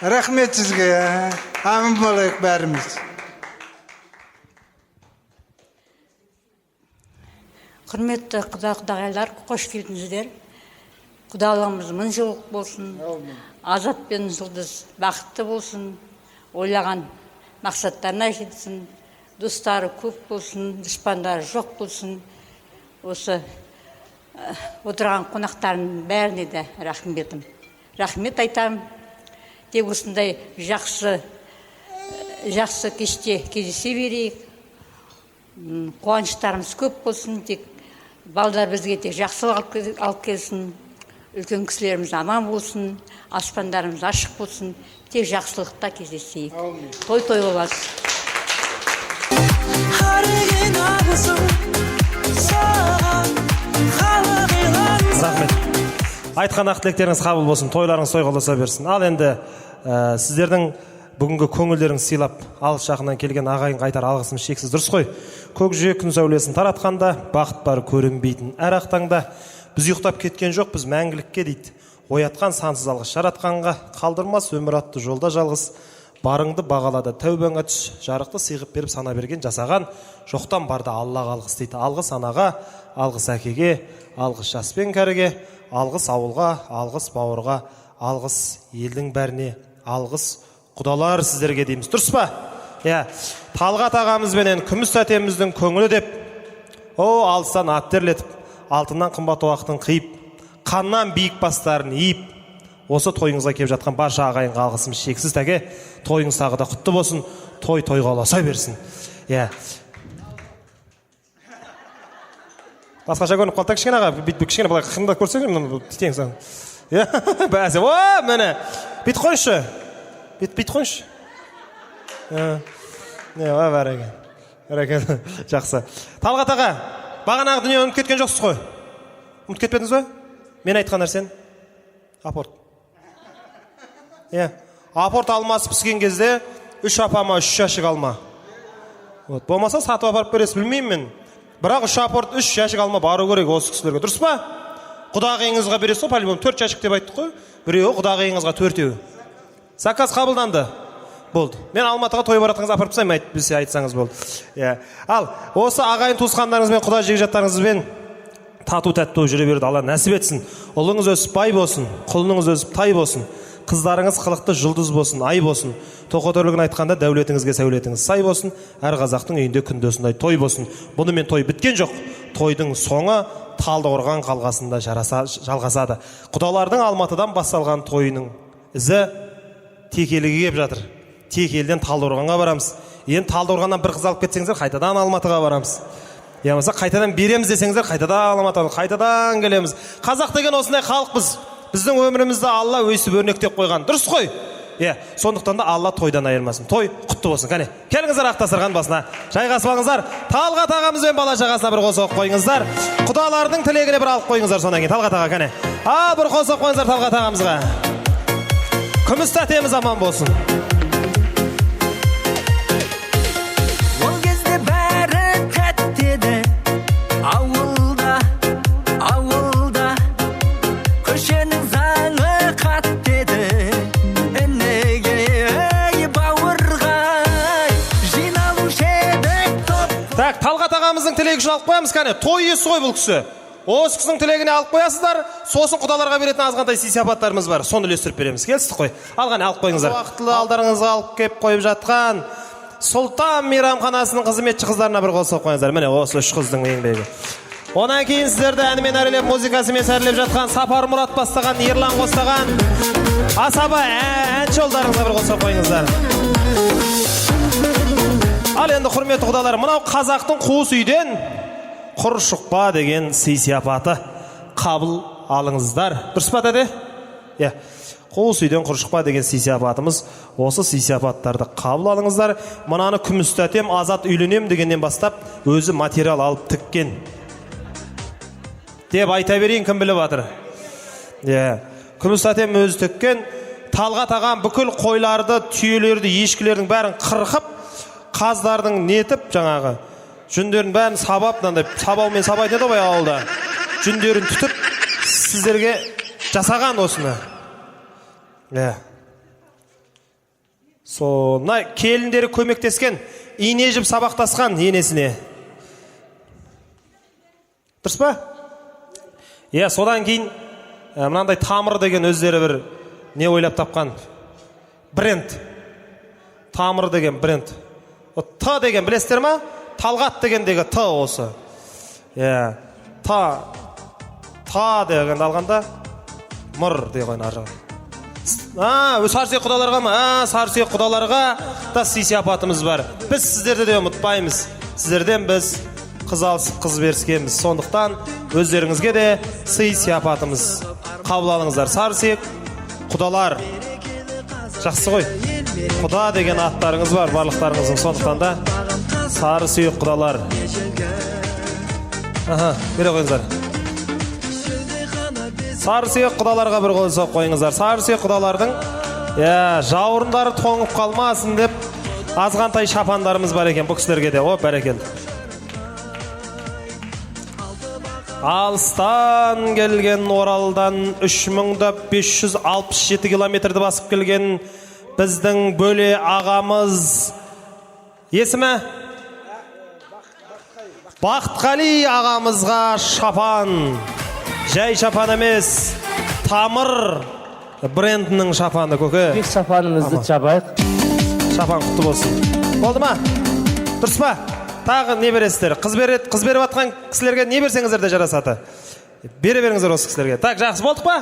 Рахмет сізге. Амин болайық бәріміз. Құрметті құдағайлар, қош келдіңіздер. Құдалығымыз 1000 жыл болсын. Азат пен Жұлдыз бақытты болсын. Ойлаған мақсаттарына жетсін. Достары көп болсын, дұшпандары жоқ болсын. Осы отырған қонақтардың бәріне де рахметім. Рахмет айтам. Тек осындай жақсы кеште кездесе берейік. Қуаныштарымыз көп болсын. Тек балдар бізге тек жақсылық алып келсін. Үлкен кісілеріміз аман болсын. Аспандарымыз ашық болсын. Тек жақсылықта кездесейік. Той боласыз. Рахмет. Айтқан ақ тілектеріңіз қабыл болсын, тойларыңыз тойға ұласа берсін. Ал енді сіздердің бүгінгі көңілдеріңіз сыйлап, алыс жақыннан келген ағайынға айтар алғысым шексіз, дұрыс қой. Көкжиек күн сәулесін таратқанда, бақыт бар көрінбейтін әр ақтаңда. Біз ұйықтап кеткен жоқ, біз мәңгілікке дейді. Оятқан сансыз алғыс жаратқанға, қалдырмас өмір атты жолда жалғыз. Барыңды бағалады, тәубаңа түс, жарықты сыйғып беріп сана берген жасаған, жоқтан барда Аллаға алғыс дейді. Алғыс анаға, алғыс әкеге, алғыс жас пен кәріге, алғыс ауылға, алғыс бауырға, алғыс елдің бәріне, алғыс құдалар сіздерге дейміз. Дұрыс па? Талғат ағамызбенен күміс тәтеміздің көңілі деп, алыстан ат терлетіп, алтыннан қымбат уақытын қиып, қаннан биік бастарын иіп, осы тойыңызға келіп жатқан барша ағайынға алғысымыз шексіз тәке. Тойыңыз тағы да құтты болсын, тойға ұласа берсін. Басқаша көрініп қалды кішкене аға, бүйтіп кішкене былай қымдап көрсең, титең сан. Бәсе, міне, бүйтіп қойшы. Бүйтіп қойшы. Бәрекелді, жақсы. Талғат аға, бағанағы дүние ұмытып кеткен жоқсыз ғой? Ұмытып кетпедіңіз бе? Мен айтқан нәрсен? Апорт. Апорт алмасы піскен кезде 3 апама 3 жәшік алма. Болмаса сатып апарып бересіз, білмеймін мен. Бірақ 3 апорт 3 жәшік алма бару керек осы кісілерге. Дұрыс па? Құдағиыңызға бересіз, по-любому 4 жәшік деп айттық қой. Біреуі құдағиыңызға 4-еу. Заказ қабылданды. Болды. Мен Алматыға той баратыңыз апарып тастаймын, білсе айтсаңыз болды. Ал, осы ағайын туысқандарыңызбен, құда жекжаттарыңызбен тату тәтті жүре берді. Алла нәсіп етсін. Ұлыңыз өсіп бай болсын, құлыныңыз өсіп тай болсын. Қыздарыңыз қылықты жұлдыз болсын, ай болсын. Тоқотөрлігін айтқанда дәулетіңізге сәулетіңіз сай болсын. Әр қазақтың үйінде күнде осындай той болсын. Бұнымен той біткен жоқ. Тойдың соңы Талдықорған қалғасында жалғасады. Құдалардың Алматыдан басталған тойының ізі Текеліге кеп жатыр. Текелден Талдықорғанға барамыз. Енді Талдықорғаннан бір қыз алып кетсеңіздер, қайтадан Алматыға барамыз. Болмаса қайтадан береміз десеңіздер, қайтадан Алматыға, қайтадан келеміз. Қазақ деген осындай халықпыз. Біздің өмірімізді Алла өйсіп өрнектеп қойған. Дұрыс қой? Сондықтан да Алла тойдан айырмасын. Той құтты болсын. Кәне, келіңіздер ақ дастархан басына. Жайғасып алыңыздар. Талғат ағамызбен бала шағасына бір қос оқып қойыңыздар. Құдалардың тілегіне бір алып қойыңыздар сонан кейін. Талғат аға, кәне. Бір қос оқып қойыңыздар Талғат ағамызға. Күміс тәтеміз аман болсын. Ол кезде бәрі тәтті еді. Ауылда көшенің заңы қатты еді. Енеге бауырға жиналушы едік топ. Так, Талғат ағамыздың тілегі үшін алып қоямыз, кәне. Той иесі ғой бұл кісі. Осы кісінің тілегіне алып қоясыздар. Сосын құдаларға беретін азғантай сый-сияпаттарымыз бар. Соны үлестіріп береміз. Келістік қой. Алғане алып қойыңыздар. Уақытлы алдарыңызға алып кеп қойып жатқан Сұлтан мейрамханасының қызметші қыздарына бір қол соғып қойыңыздар. Міне осы 3 қыздың еңбегі. Онан кейін сіздерді әнімен әрелеп, музыкасымен сәрлеп жатқан Сапар Мұрат бастаған, Ерлан қостаған асаба әнші ұлдарыңызға бір қол соғып қойыңыздар. Ал енді құрметті құдалар, мынау қазақтың қуыс үйден құр шықпа деген сый-сияпаты қабыл алыңыздар. Дұрыс па дәде? Қуыс үйден құр шықпа деген сый-сияпатымыз. Осы сый-сияпаттарды қабыл алыңыздар. Мынаны күміс тәтем Азат үйленем дегеннен бастап өзі материал алып тіккен деп айта берейін, кім біліп жатыр. Күміс тәтем өзі тіккен. Талғат ағам бүкіл қойларды, түйелерді, ешкілердің бәрін қырқып, қаздардың нетіп жаңағы жүндерін бәрін сабап, сабаумен сабайды еді ғой ауылда. Жүндерін түтіп, сіздерге жасаған осыны. Соны келіндері көмектескен, ине жіп сабақтасқан енесіне. Дұрыс па? Содан кейін мынандай Тамыр деген өздері бір не ойлап тапқан бренд. Тамыр деген бренд. Т деген білесіздер ма? Талғат дегендегі Т осы. Та деген алғанда мұр деген қойын аржаға. Сарсүйек құдаларға ма? Сарсүйек құдаларға да сый-сияпатымыз бар. Біз сіздерді де ұмытпаймыз. Сіздерден біз қыз алысып қыз беріскенбіз. Сондықтан өздеріңізге де сый-сияпатымыз қабыл алыңыздар. Сарсүйек құдалар. Жақсы ғой. Құда деген аттарыңыз бар барлықтарыңыздың. Сондықтан да Сарсүйек құдалар. Бере қойыңыздар. Сарсүйек құдаларға бір қол соғып қойыңыздар. Сарсүйек құдалардың жауырындары тоңып қалмасын деп азғантай шапандарымыз бар екен бұл кісілерге де. Бәрекелді. Алыстан келген Оралдан 3567 километрді басып келген біздің бөле ағамыз есімі? Бақытқали ағамызға шапан. Жай шапан емес, тамыр брендінің шапаны көке. Бек шапанымызды жабайық. Шапан құтты болсын. Болды ма? Дұрыс па? Тағы не бересіздер? Қыз беріп атқан кісілерге не берсеңіздер де жарасады. Бере беріңіздер осы кісілерге. Так, жақсы болдық па?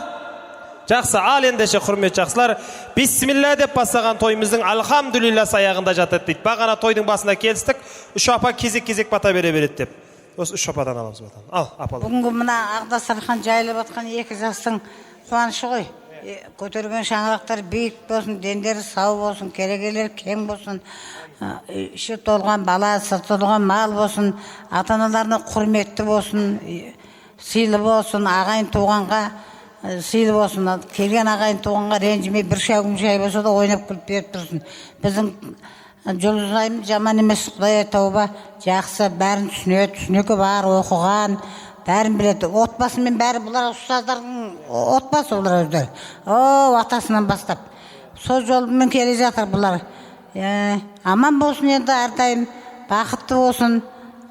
Жақсы, ал ендеше құрмет жақсылар, бисмилля деп бастаған тойымыздың алхамдулилля аяғында жатады дейді. Бағана тойдың басында келістік, 3 апа кезек бата бере береді деп. Осы 3 ападан аламыз батаны. Ал, апалы. Бүгінгі мына Ағдасархан жайылып атқан 2 жастың қуанышы ғой. Көтерген шаңырақтар биік болсын, дендері сау болсын, керегелер кең болсын, іші толған бала, сырты толған мал болсын, ата-аналарына құрметті болсын, сыйлы болсын, ағайын туғанға сыйлы болсын, келген ағайын туғанға ренжімей бір шәугім шай болса да ойнап күліп беріп тұрсын. Біздің Жұлдызайым жаман емес, Құдай тауба, жақсы, бәрін түсінекі бар, оқыған, бәрін біледі. Отбасымен бәрі, бұлар ұстаздардың отбасы олар өздері. Атасынан бастап. Сол жолмен келе жатыр бұлар. Аман болсын енді әрдайым, бақытты болсын,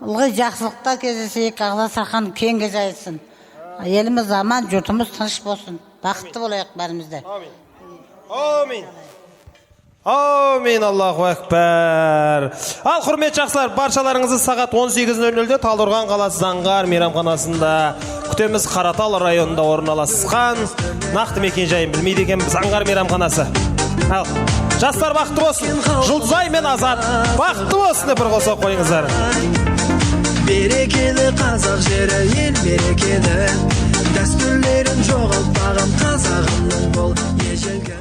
ылғи жақсылықта кездесейік, Ағдасархан кеңге жайылсын. Еліміз аман, жұртымыз тыныш болсын. Бақытты болайық бәрімізде. Амин. Амин, Аллаху Акбар. Ал құрмет жақсылар, баршаларыңызды сағат 18:00-де Талдықорған қаласы Заңғар мейрамханасында күтеміз. Қаратал районында орналасқан. Нақты мекен жайын білмейді екен, Заңғар мейрамханасы. Ал, жастар бақытты болсын. Жұлдызай мен Азат бақытты болсын деп бір қоса қойыңыздар. Берекелі қазақ жері, ел берекелі, дәстүрлерін жоғалтпаған қазағымның бол ежелгі